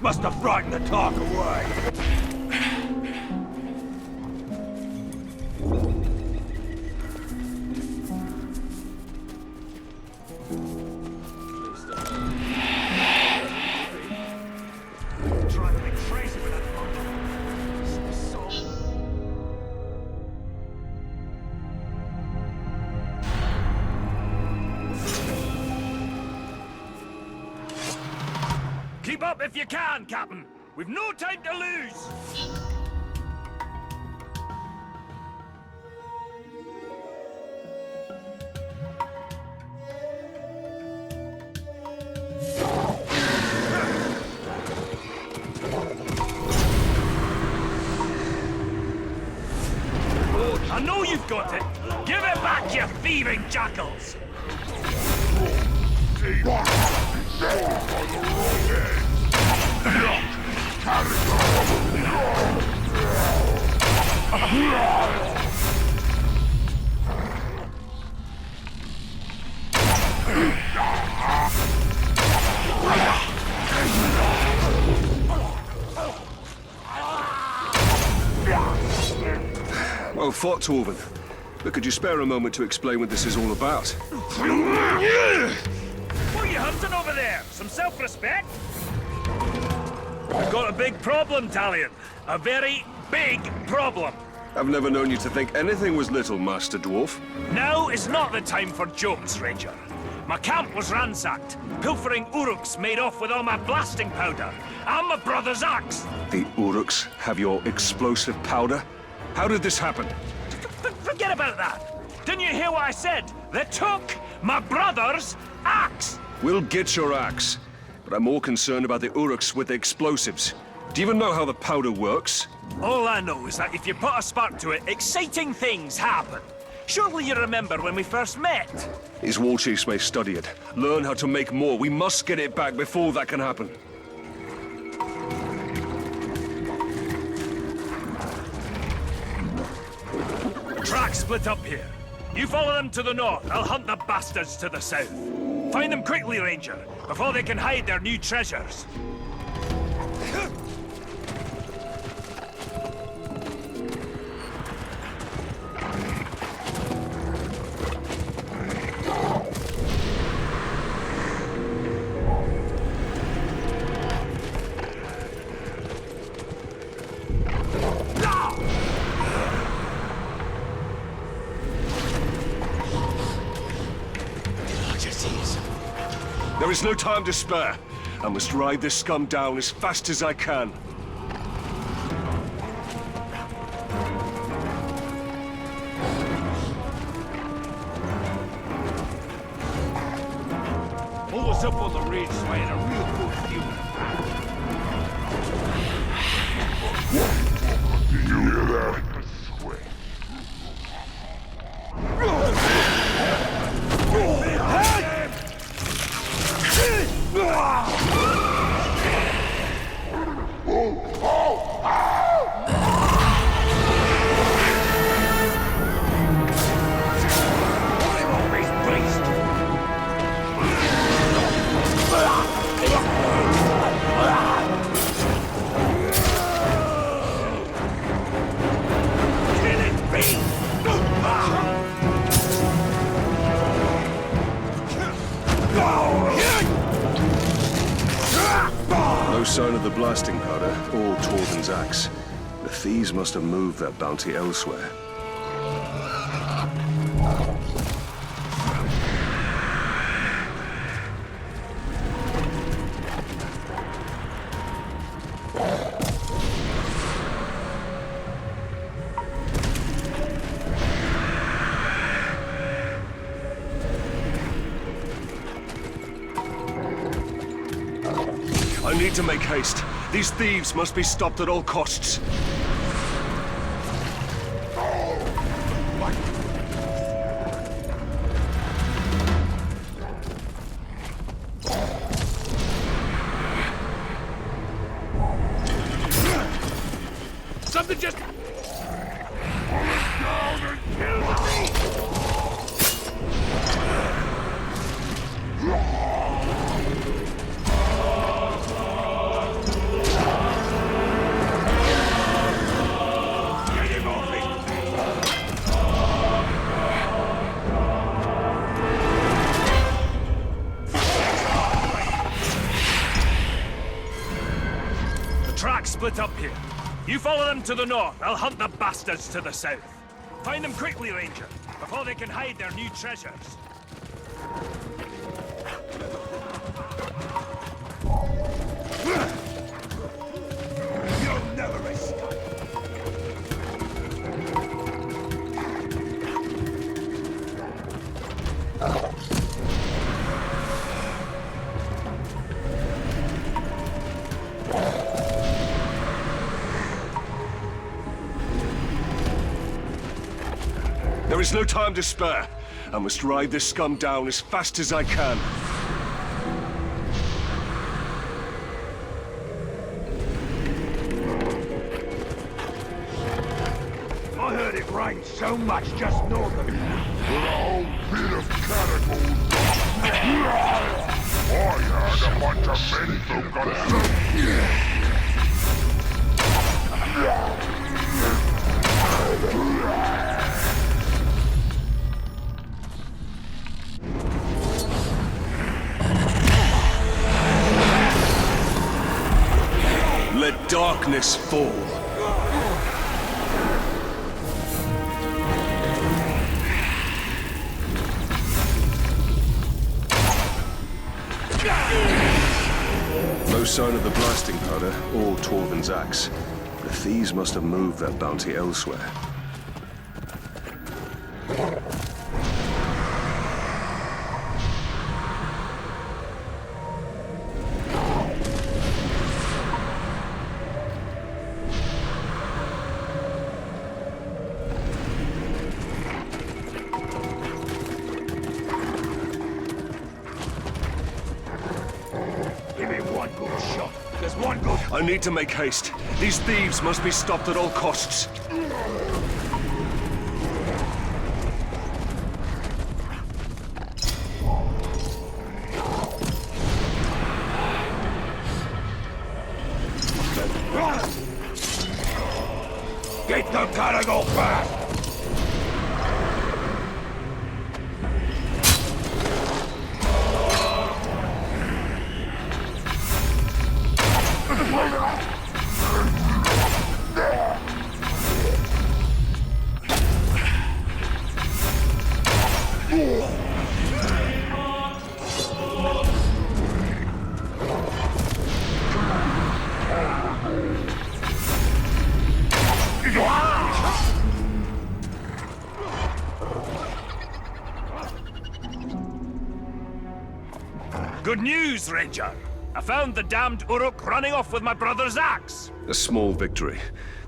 Must have frightened the talk away. Keep up if you can, Captain. We've no time to lose. I know you've got it. Give it back, you thieving jackals. Well fought, Torvin. But could you spare a moment to explain what this is all about? What are you hunting over there? Some self-respect? We've got a big problem, Talion. A very big problem. I've never known you to think anything was little, Master Dwarf. Now is not the time for jokes, Ranger. My camp was ransacked. Pilfering Uruks made off with all my blasting powder. And my brother's axe. The Uruks have your explosive powder? How did this happen? Forget about that. Didn't you hear what I said? They took my brother's axe. We'll get your axe. But I'm more concerned about the Uruks with the explosives. Do you even know how the powder works? All I know is that if you put a spark to it, exciting things happen. Surely you remember when we first met? His warchiefs may study it, learn how to make more. We must get it back before that can happen. Tracks split up here. You follow them to the north, I'll hunt the bastards to the south. Find them quickly, Ranger, before they can hide their new treasures. There is no time to spare. I must ride this scum down as fast as I can. Pull us up on the ridge so I had a real good view of the Do you hear that? sign of the blasting powder or Torvin's axe. The thieves must have moved their bounty elsewhere. I need to make haste. These thieves must be stopped at all costs. Something just... Split up here. You follow them to the north. I'll hunt the bastards to the south. Find them quickly, Ranger, before they can hide their new treasures. You'll never escape. There is no time to spare. I must ride this scum down as fast as I can. I heard it rain so much just north of here. With a whole bit of catacombs. I heard a bunch of men who got so... Let darkness fall. No sign of the blasting powder or Torvin's axe. The thieves must have moved their bounty elsewhere. I need to make haste. These thieves must be stopped at all costs. Get the cargo back! Good news, Ranger. I found the damned Uruk running off with my brother's axe. A small victory.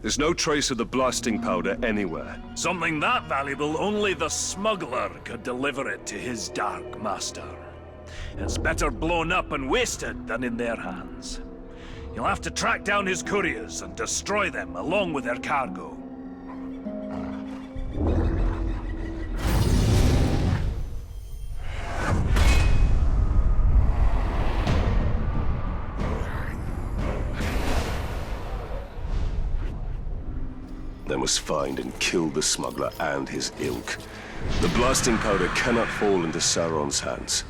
There's no trace of the blasting powder anywhere. Something that valuable, only the smuggler could deliver it to his dark master. It's better blown up and wasted than in their hands. You'll have to track down his couriers and destroy them along with their cargo. They must find and kill the smuggler and his ilk. The blasting powder cannot fall into Sauron's hands.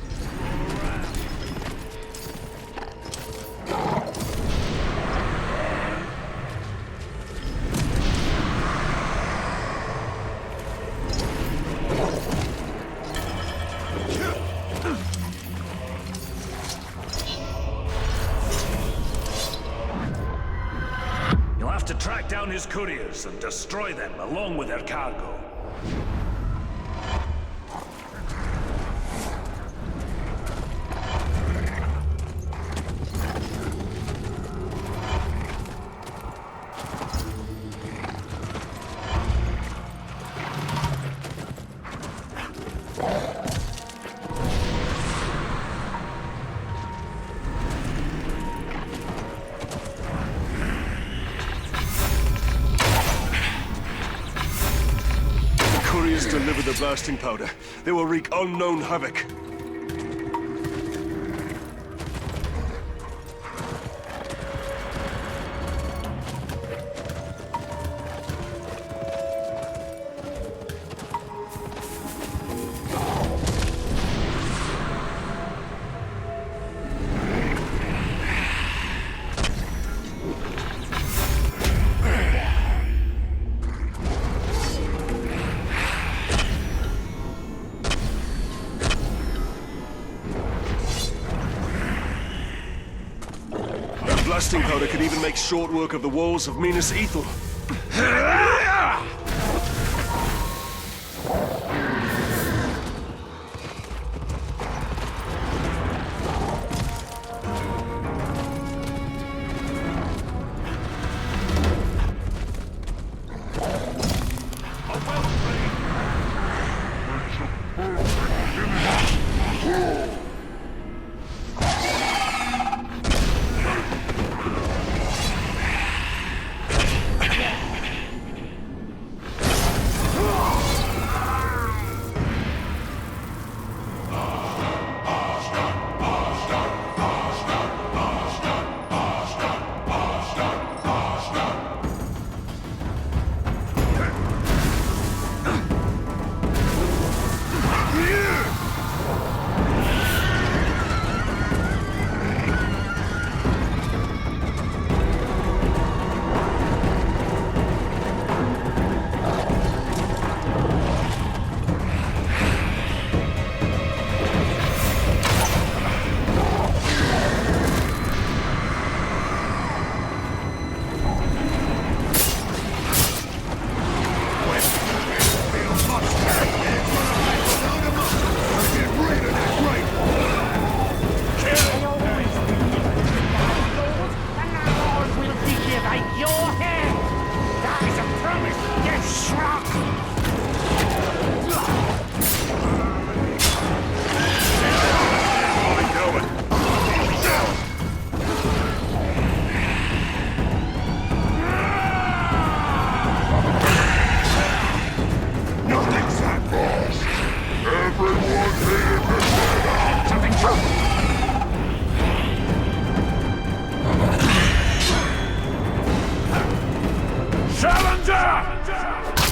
Take down his couriers and destroy them along with their cargo. Deliver the blasting powder. They will wreak unknown havoc. Blasting powder could even make short work of the walls of Minas Ithil.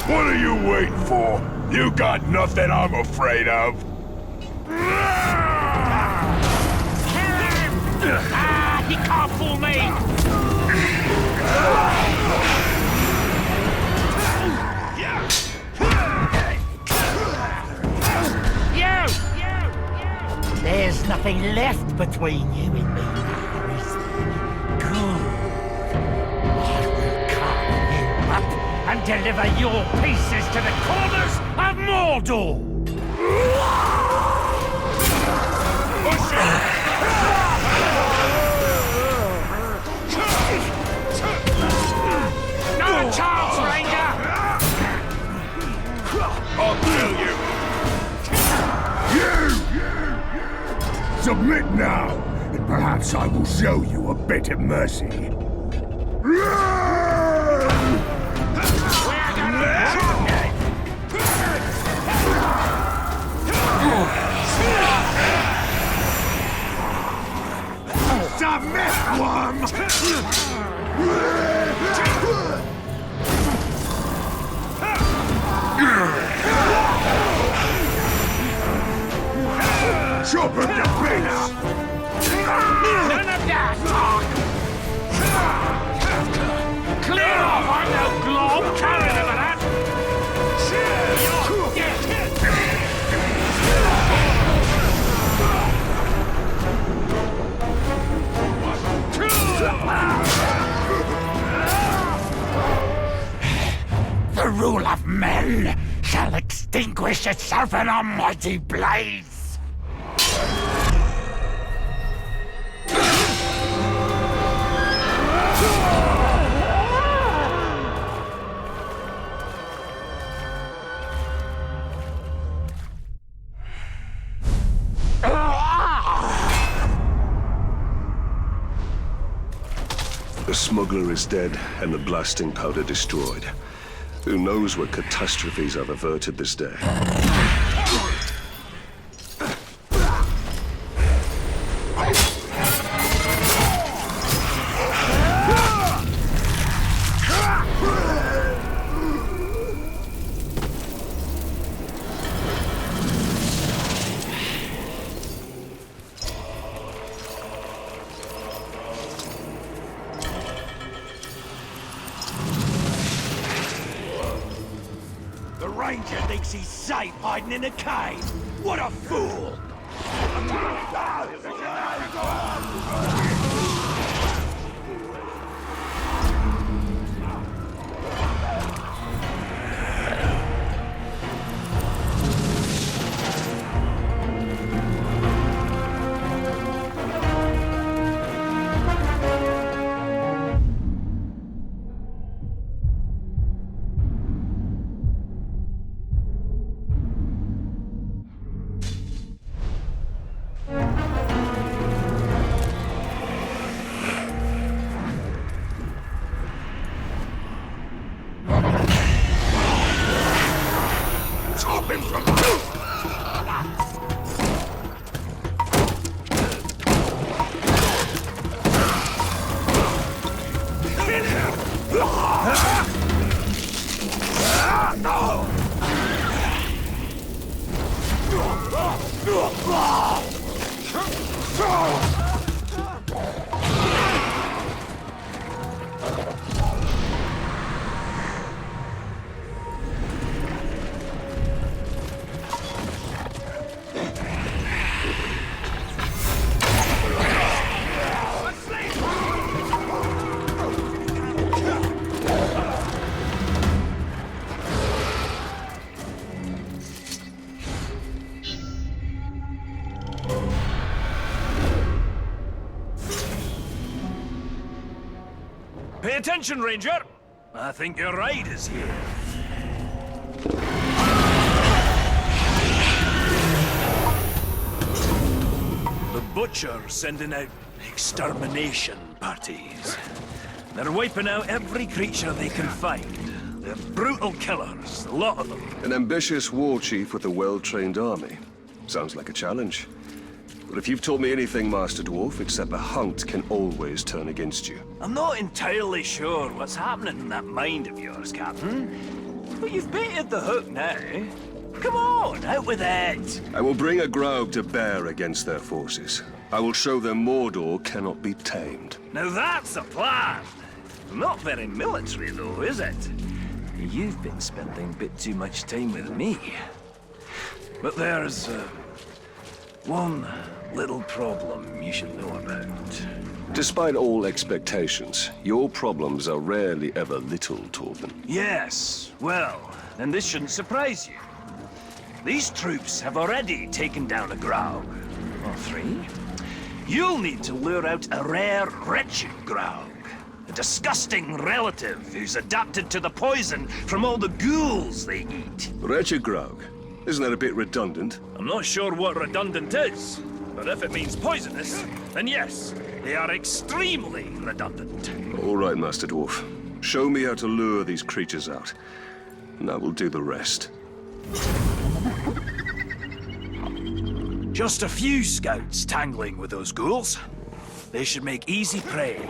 What are you waiting for? You got nothing I'm afraid of. He can't fool me! You! There's nothing left between you and me now, is there? Good. I will carve you up and deliver your pieces to the corners of Mordor! No chance, Ranger! I'll kill you! Submit now, and perhaps I will show you a bit of mercy. Submit, worm! Chop him to bits! None of that! Clear off! I'm no glob! Carry them at that! extinguish itself in a mighty blaze! The smuggler is dead, and the blasting powder destroyed. Who knows what catastrophes I've averted this day? The ranger thinks he's safe hiding in a cave. What a fool! Pay attention, Ranger! I think your ride is here. The Butcher's sending out extermination parties. They're wiping out every creature they can find. They're brutal killers, a lot of them. An ambitious war chief with a well-trained army. Sounds like a challenge. But if you've taught me anything, Master Dwarf, it's that the hunt can always turn against you. I'm not entirely sure what's happening in that mind of yours, Captain. But you've baited the hook now. Come on, out with it! I will bring a Graug to bear against their forces. I will show them Mordor cannot be tamed. Now that's a plan! Not very military, though, is it? You've been spending a bit too much time with me. But there's one little problem you should know about. Despite all expectations, your problems are rarely ever little, Torvin. Yes, well, then this shouldn't surprise you. These troops have already taken down a Graug. Or 3. You'll need to lure out a rare, wretched Graug. A disgusting relative who's adapted to the poison from all the ghouls they eat. Wretched Graug? Isn't that a bit redundant? I'm not sure what redundant is, but if it means poisonous, then yes, they are extremely redundant. All right, Master Dwarf. Show me how to lure these creatures out, and I will do the rest. Just a few scouts tangling with those ghouls. They should make easy prey.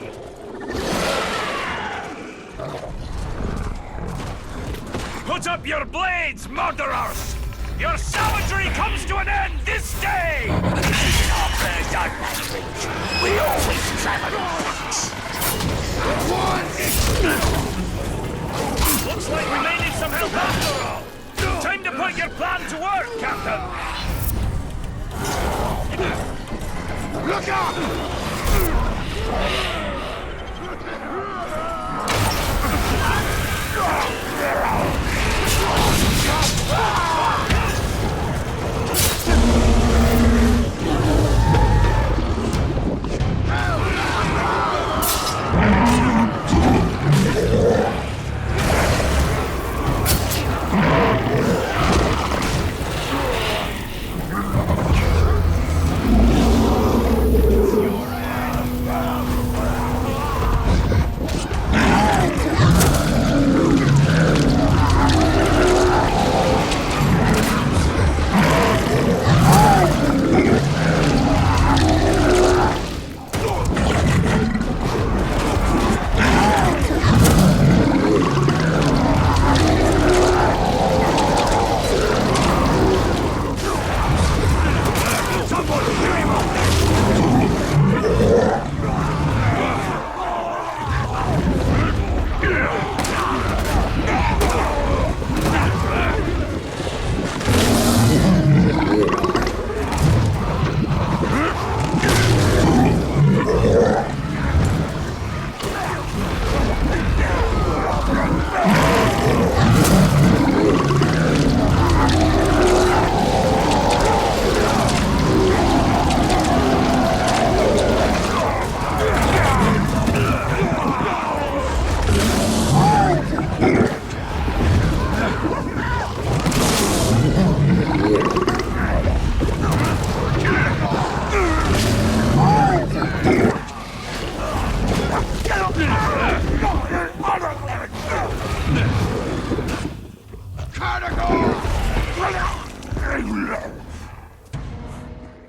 Put up your blades, murderers! Your savagery comes to an end this day! This is our first language. We always travel once. Looks like we may need some help after all. Time to put your plan to work, Captain! Look out!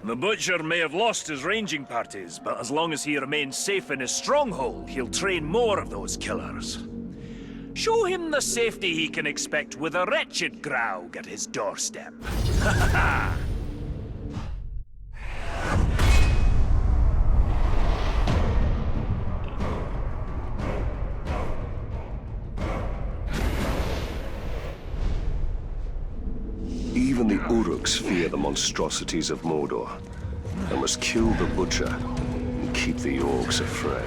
The Butcher may have lost his ranging parties, but as long as he remains safe in his stronghold, he'll train more of those killers. Show him the safety he can expect with a wretched Graug at his doorstep. Ha ha ha! Even the Uruks fear the monstrosities of Mordor, and must kill the Butcher and keep the orcs afraid.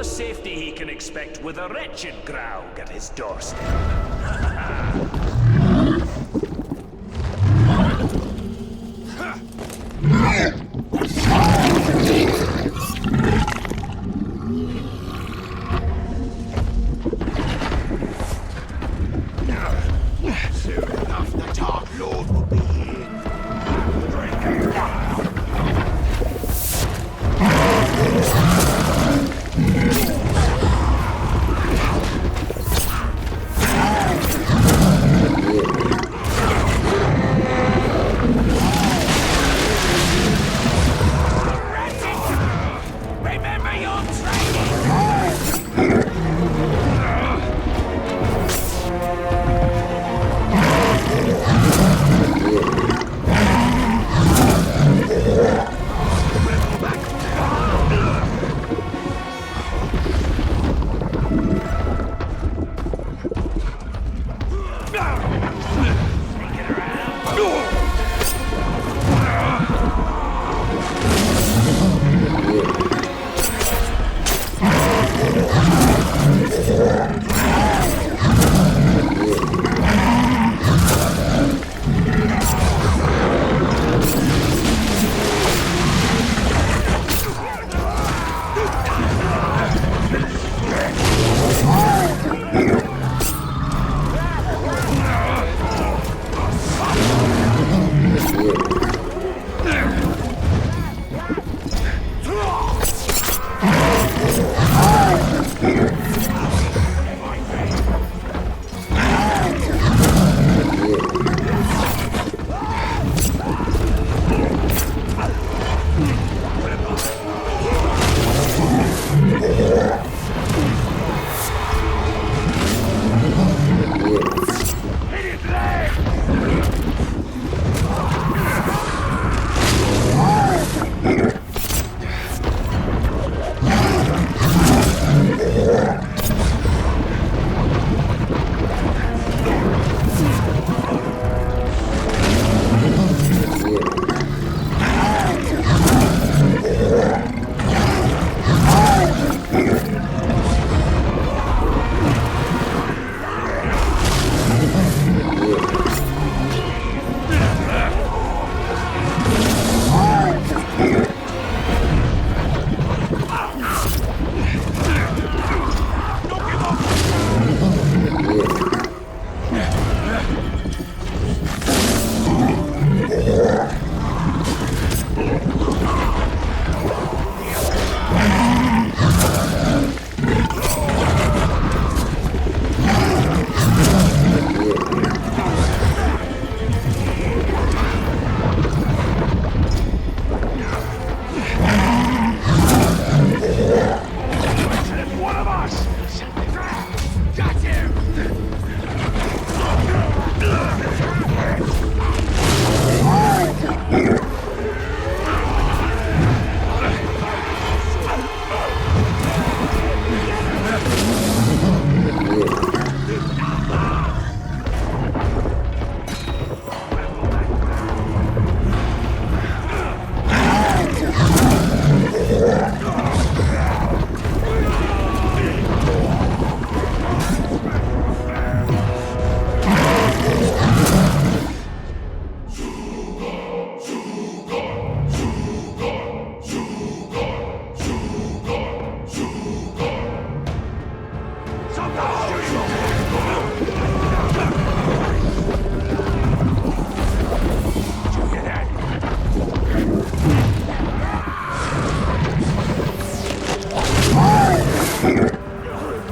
Safety he can expect with a wretched Graug at his doorstep. Soon enough, the Dark Lord will be here.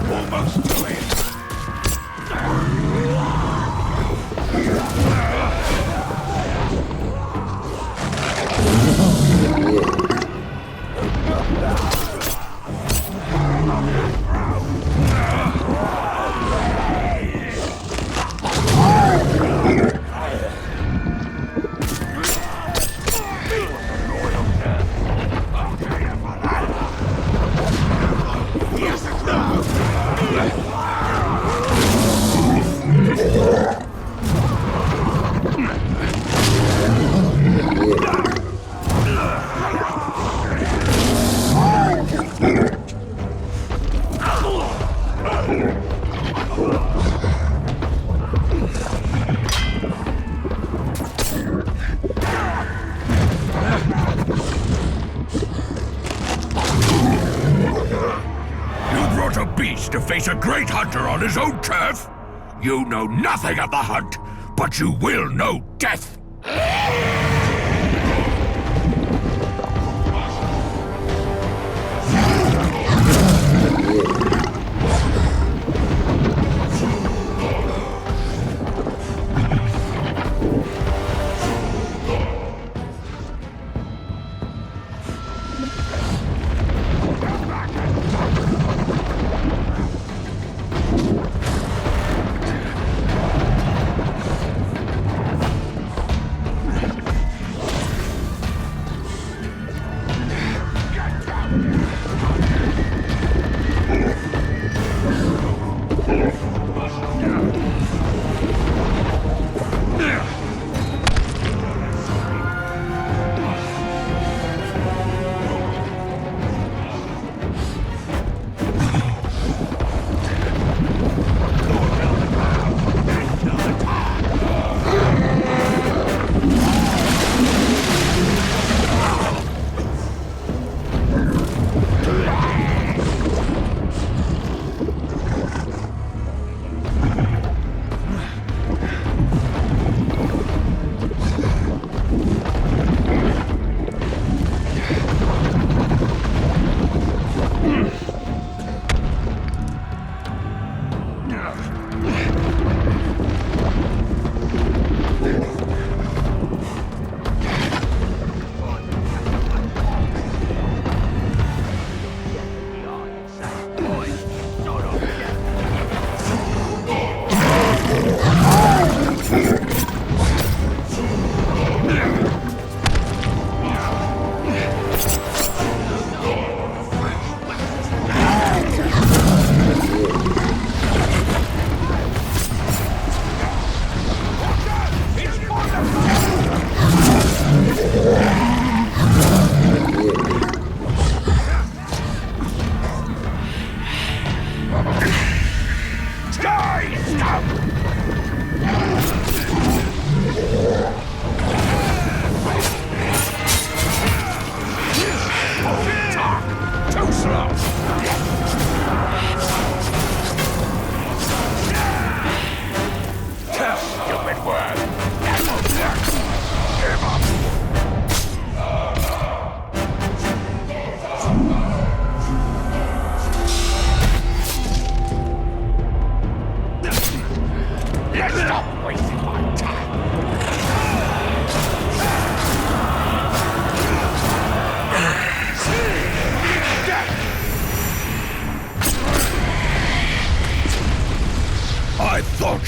Almost to it. To face a great hunter on his own turf? You know nothing of the hunt, but you will know death!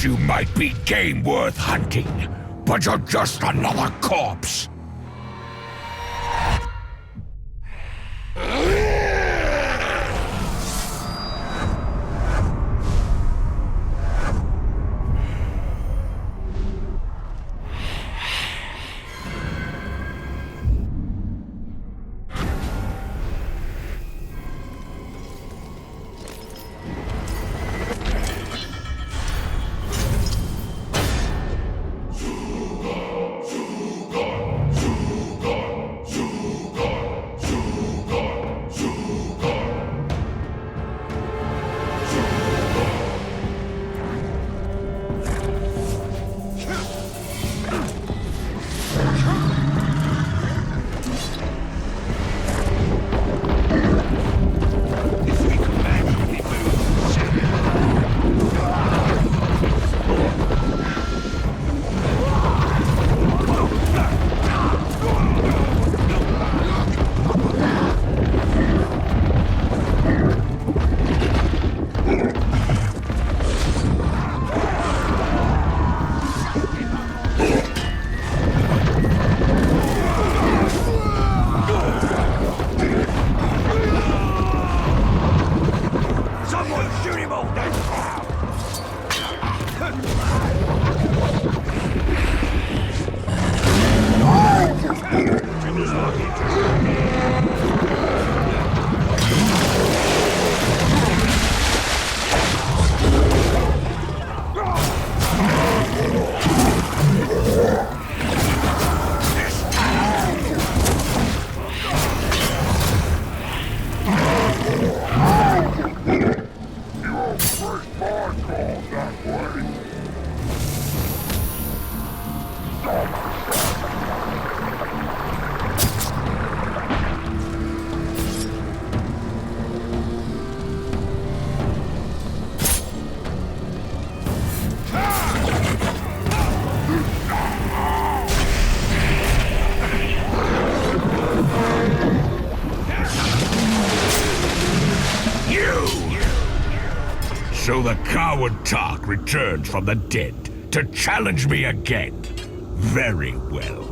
You might be game worth hunting, but you're just another corpse. all that way. So the coward Tark returned from the dead to challenge me again. Very well.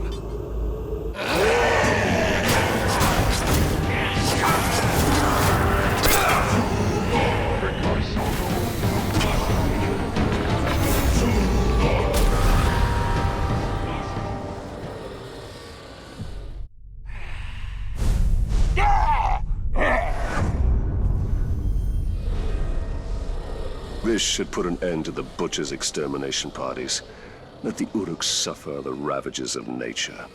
This should put an end to the Butcher's extermination parties. Let the Uruks suffer the ravages of nature.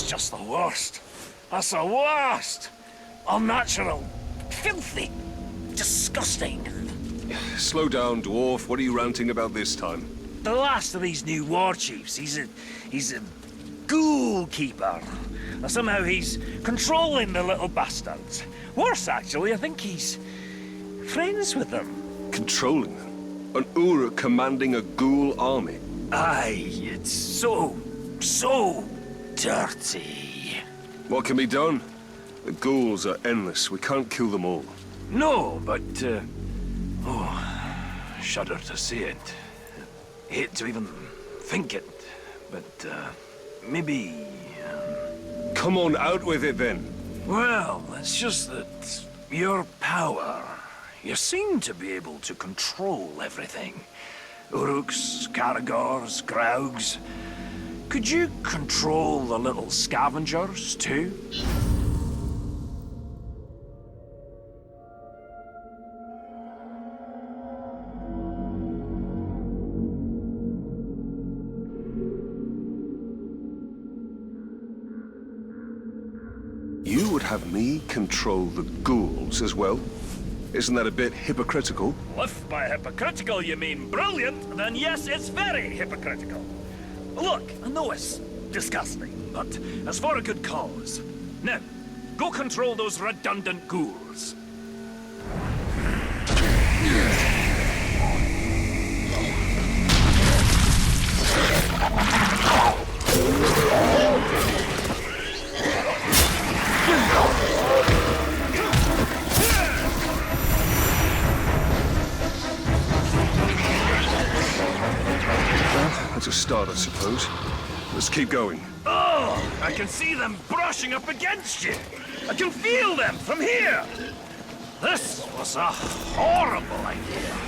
Just the worst. That's the worst! Unnatural. Filthy. Disgusting. Slow down, dwarf. What are you ranting about this time? The last of these new warchiefs, he's a ghoul keeper. Somehow he's controlling the little bastards. Worse, actually, I think he's friends with them. Controlling them? An Uruk commanding a ghoul army? Aye, it's so dirty. What can be done? The ghouls are endless. We can't kill them all. No, but, shudder to say it. Hate to even think it, but, maybe... Come on, out with it then. Well, it's just that your power... You seem to be able to control everything. Uruks, Caragors, Graugs. Could you control the little scavengers, too? You would have me control the ghouls as well? Isn't that a bit hypocritical? Well, if by hypocritical you mean brilliant, then yes, it's very hypocritical. Look, I know it's disgusting, but it's for a good cause. Now, go control those redundant ghouls. That's a start, I suppose. Let's keep going. Oh, I can see them brushing up against you. I can feel them from here. This was a horrible idea.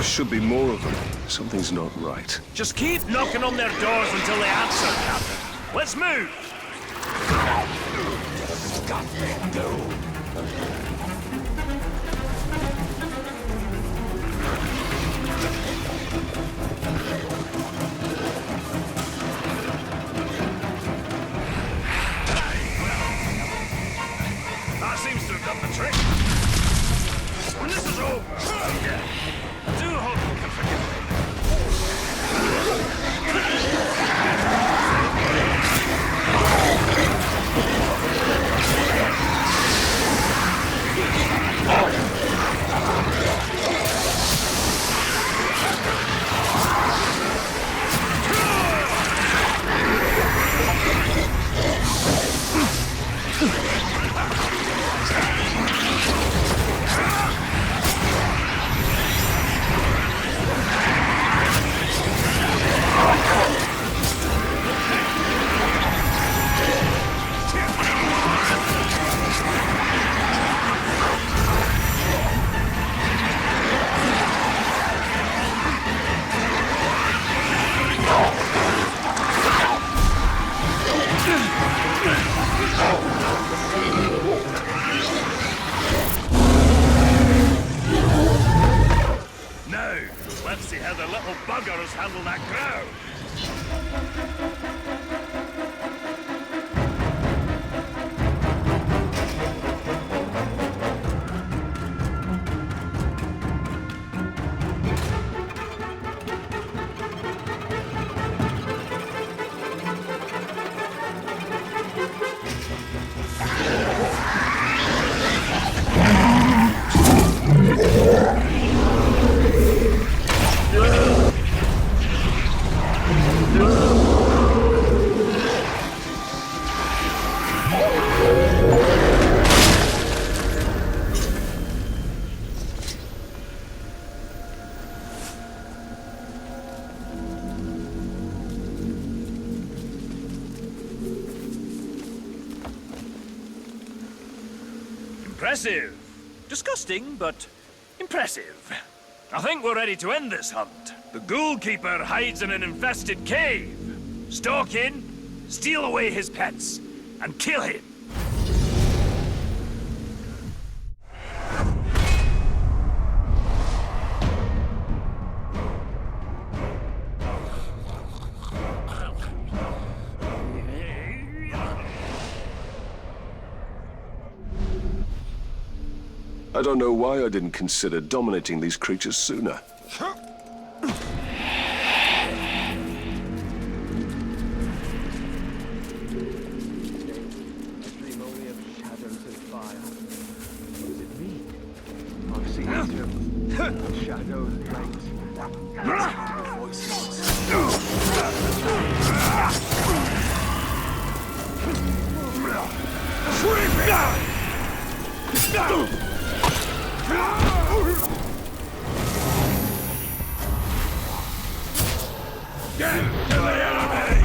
Should be more of them. Something's not right. Just keep knocking on their doors until they answer, Captain. Let's move! That seems to have done the trick. When this is over, I do hope you can forgive me. Now, let's see how the little buggers handle that crowd. Impressive. Disgusting, but impressive. I think we're ready to end this hunt. The ghoul keeper hides in an infested cave. Stalk in, steal away his pets, and kill him. I don't know why I didn't consider dominating these creatures sooner. Shadow and light. Voices. Get to the enemy!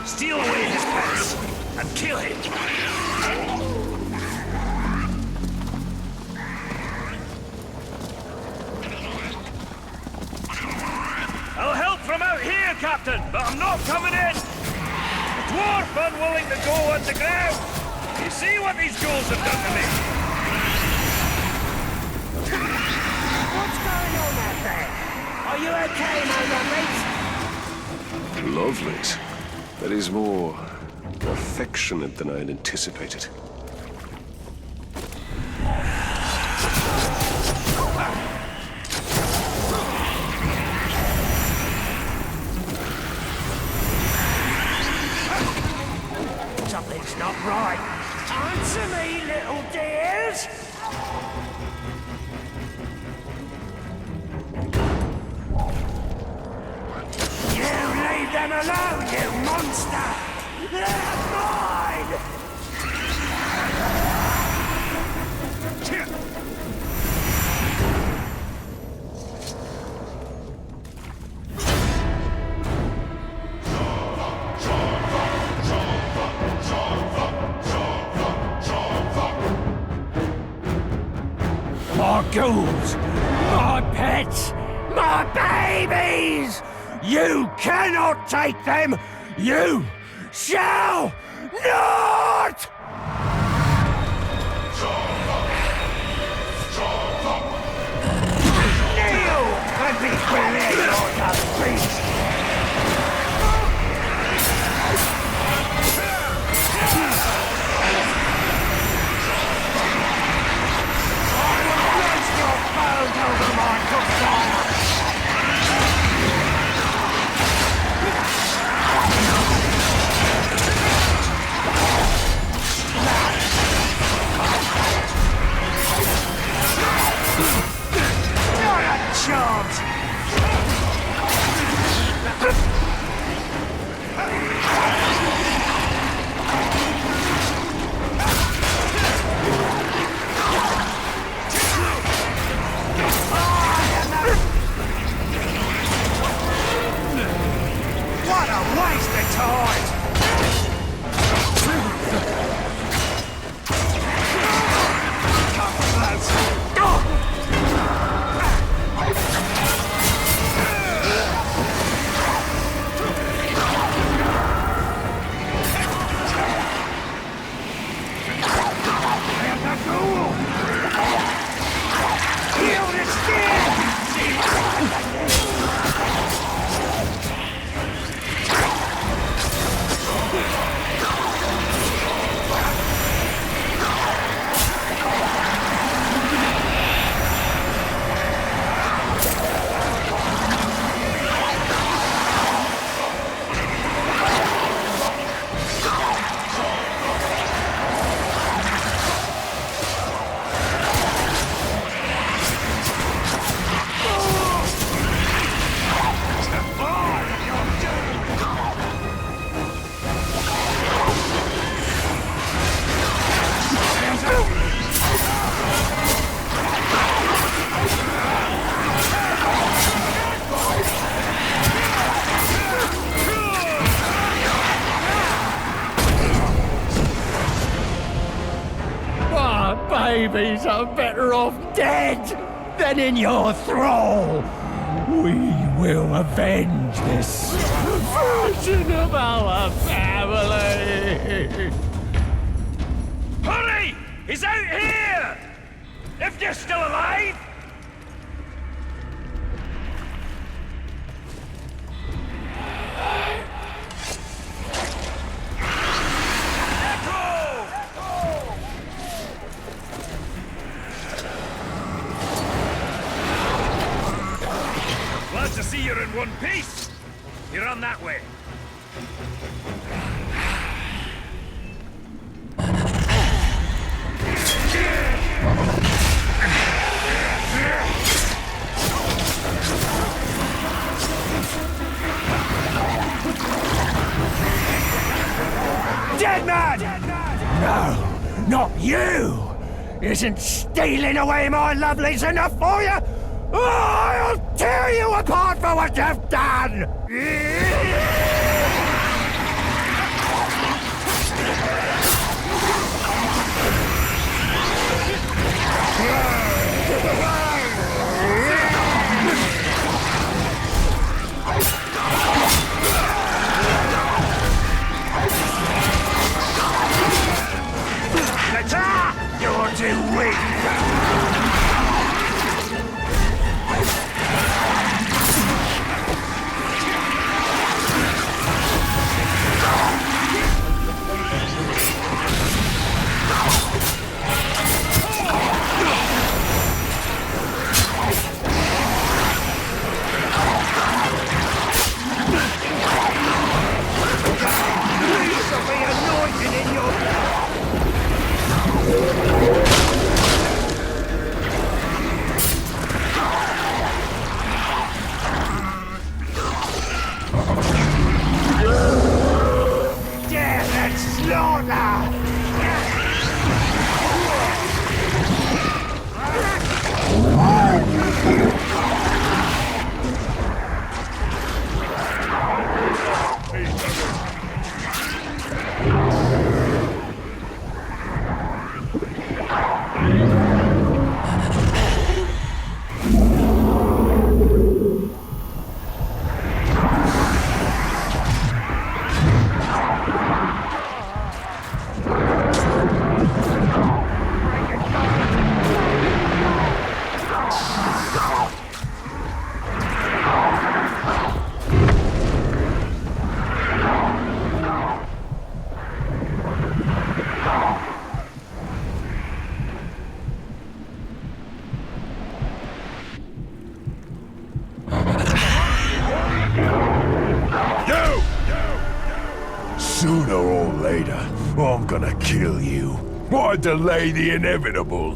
Steal away his pets, and kill him. I'll help from out here, Captain, but I'm not coming in. The dwarf unwilling to go underground. You see what these ghouls have done to me? What's going on out there? Are you okay, my lovelies? Lovelies. That is more affectionate than I had anticipated. Something's not right. Answer me, little dears! You leave them alone, you monster! They're mine! My ghouls! My pets! My babies! You cannot take them! You shall not! Kneel and be buried on the beast! Over my good fire! Not a chance! babies are better off dead than in your thrall. We will avenge this version of our family. Hurry! He's out here! If you're still alive! Glad to see you're in one piece! You're on that way. Dead man! No, not you! Isn't stealing away my lovelies enough for you? Oh, I'll tear you apart for what you've done! You're too weak! Sooner or later, I'm gonna kill you. Why delay the inevitable?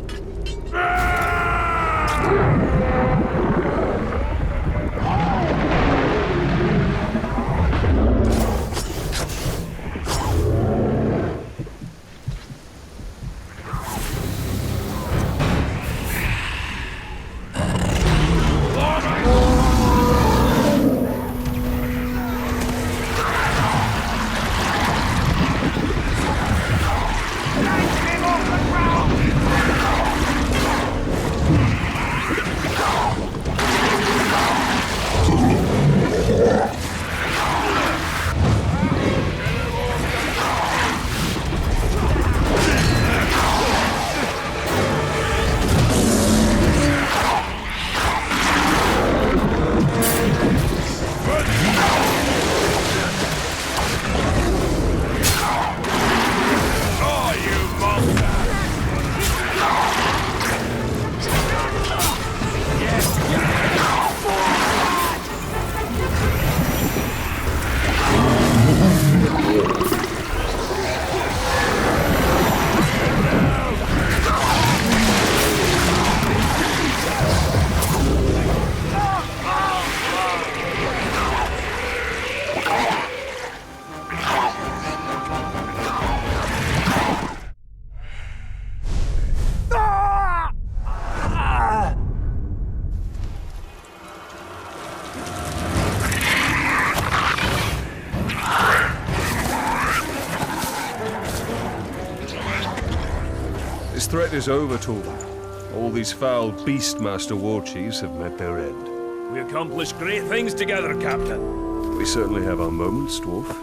This threat is over, Torvin. All these foul Beastmaster Warchiefs have met their end. We accomplished great things together, Captain. We certainly have our moments, Dwarf.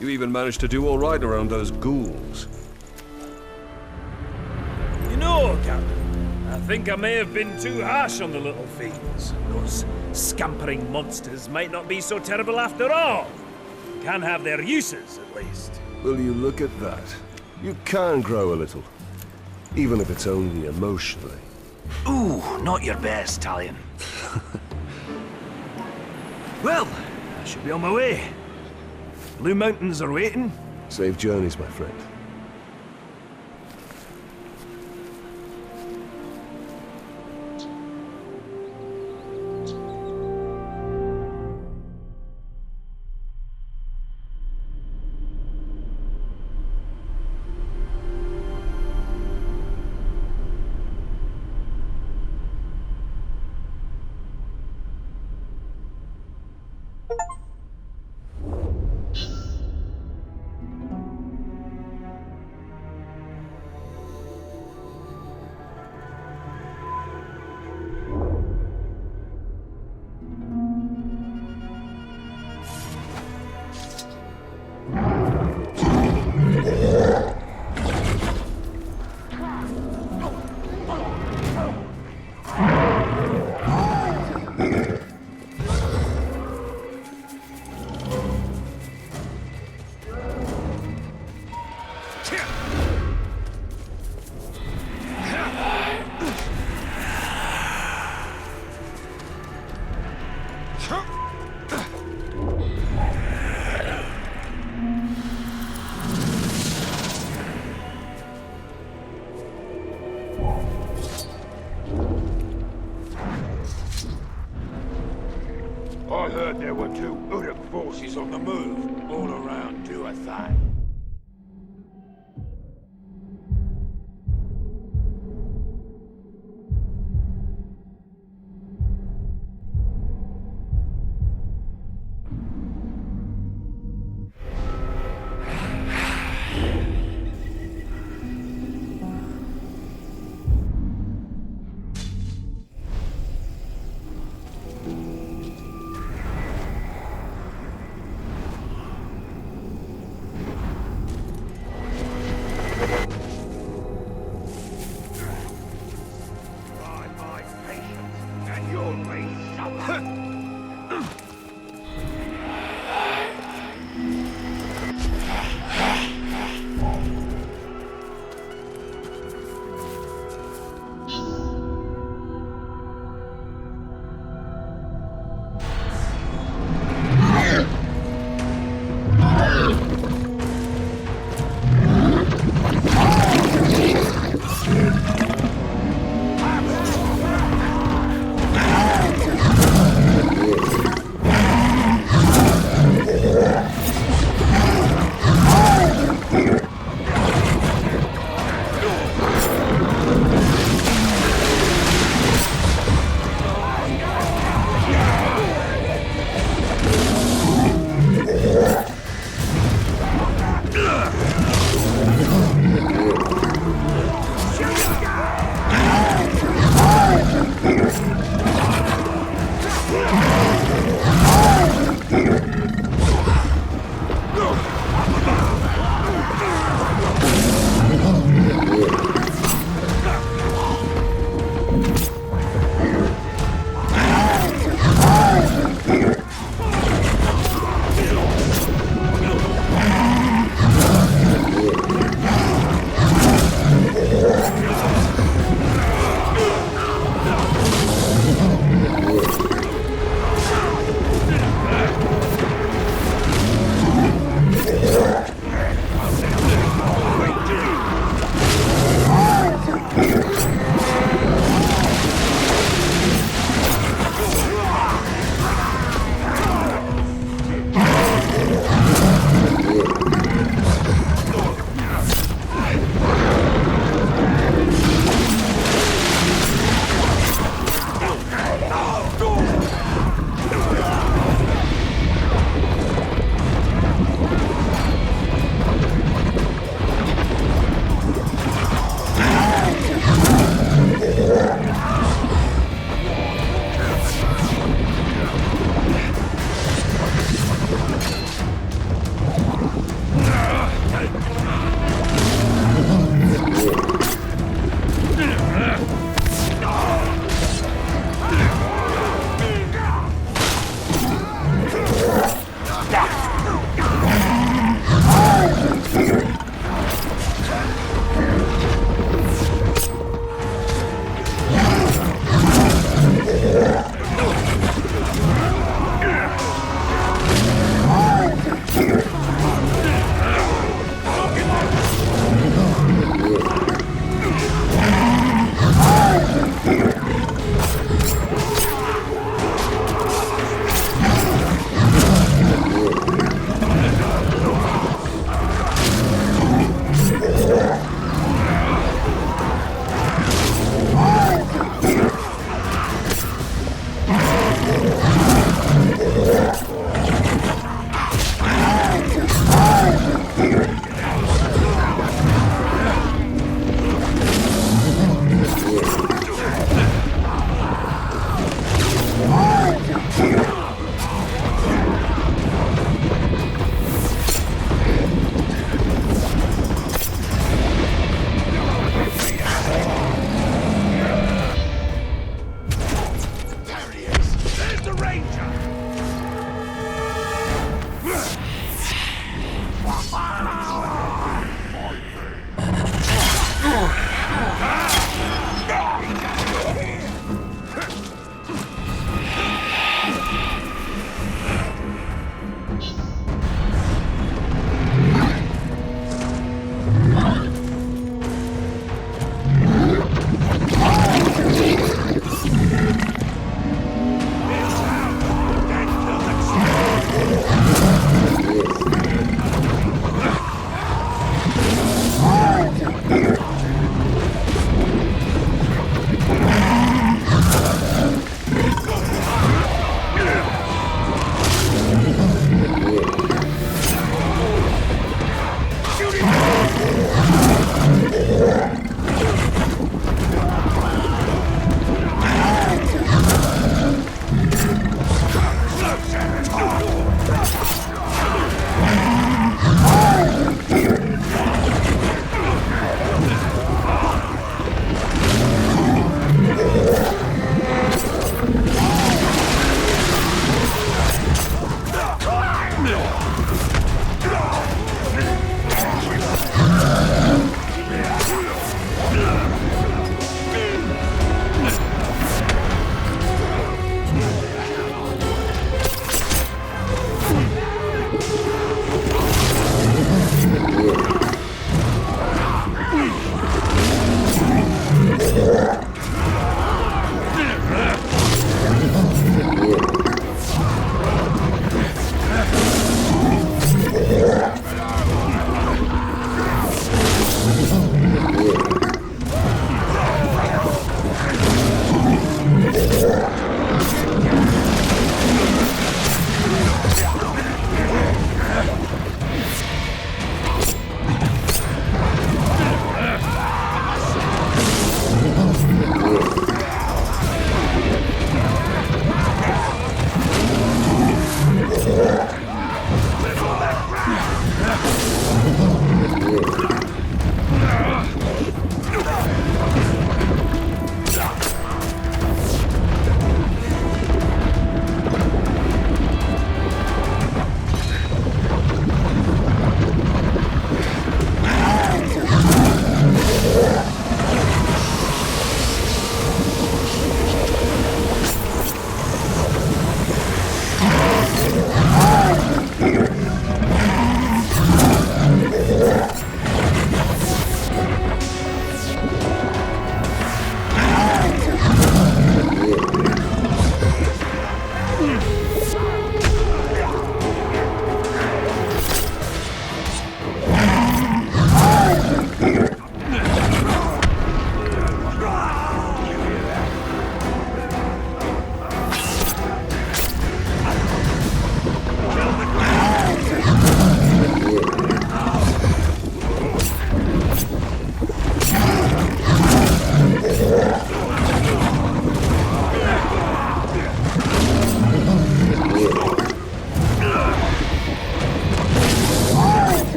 You even managed to do all right around those ghouls. You know, Captain, I think I may have been too harsh on the little fiends. Those scampering monsters might not be so terrible after all. Can have their uses, at least. Will you look at that? You can grow a little. Even if it's only emotionally. Ooh, not your best, Talion. Well, I should be on my way. Blue Mountains are waiting. Safe journeys, my friend. I heard there were 2 Uruk forces on the move, all around Duathan.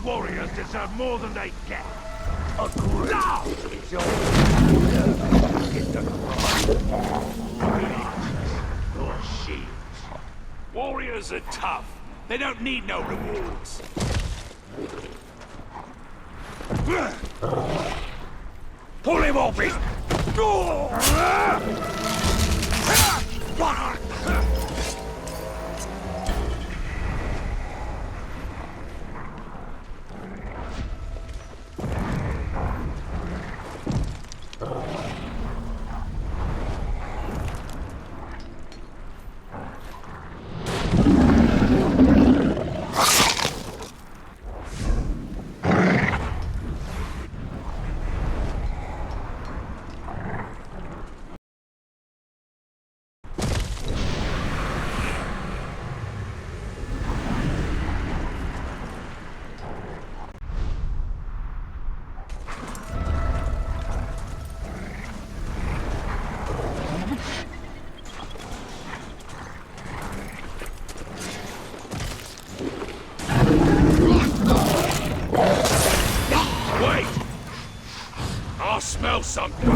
warriors deserve more than they get. Agreed. It's your get the your shields. Warriors are tough. They don't need no rewards. Pull him off his... I smell something.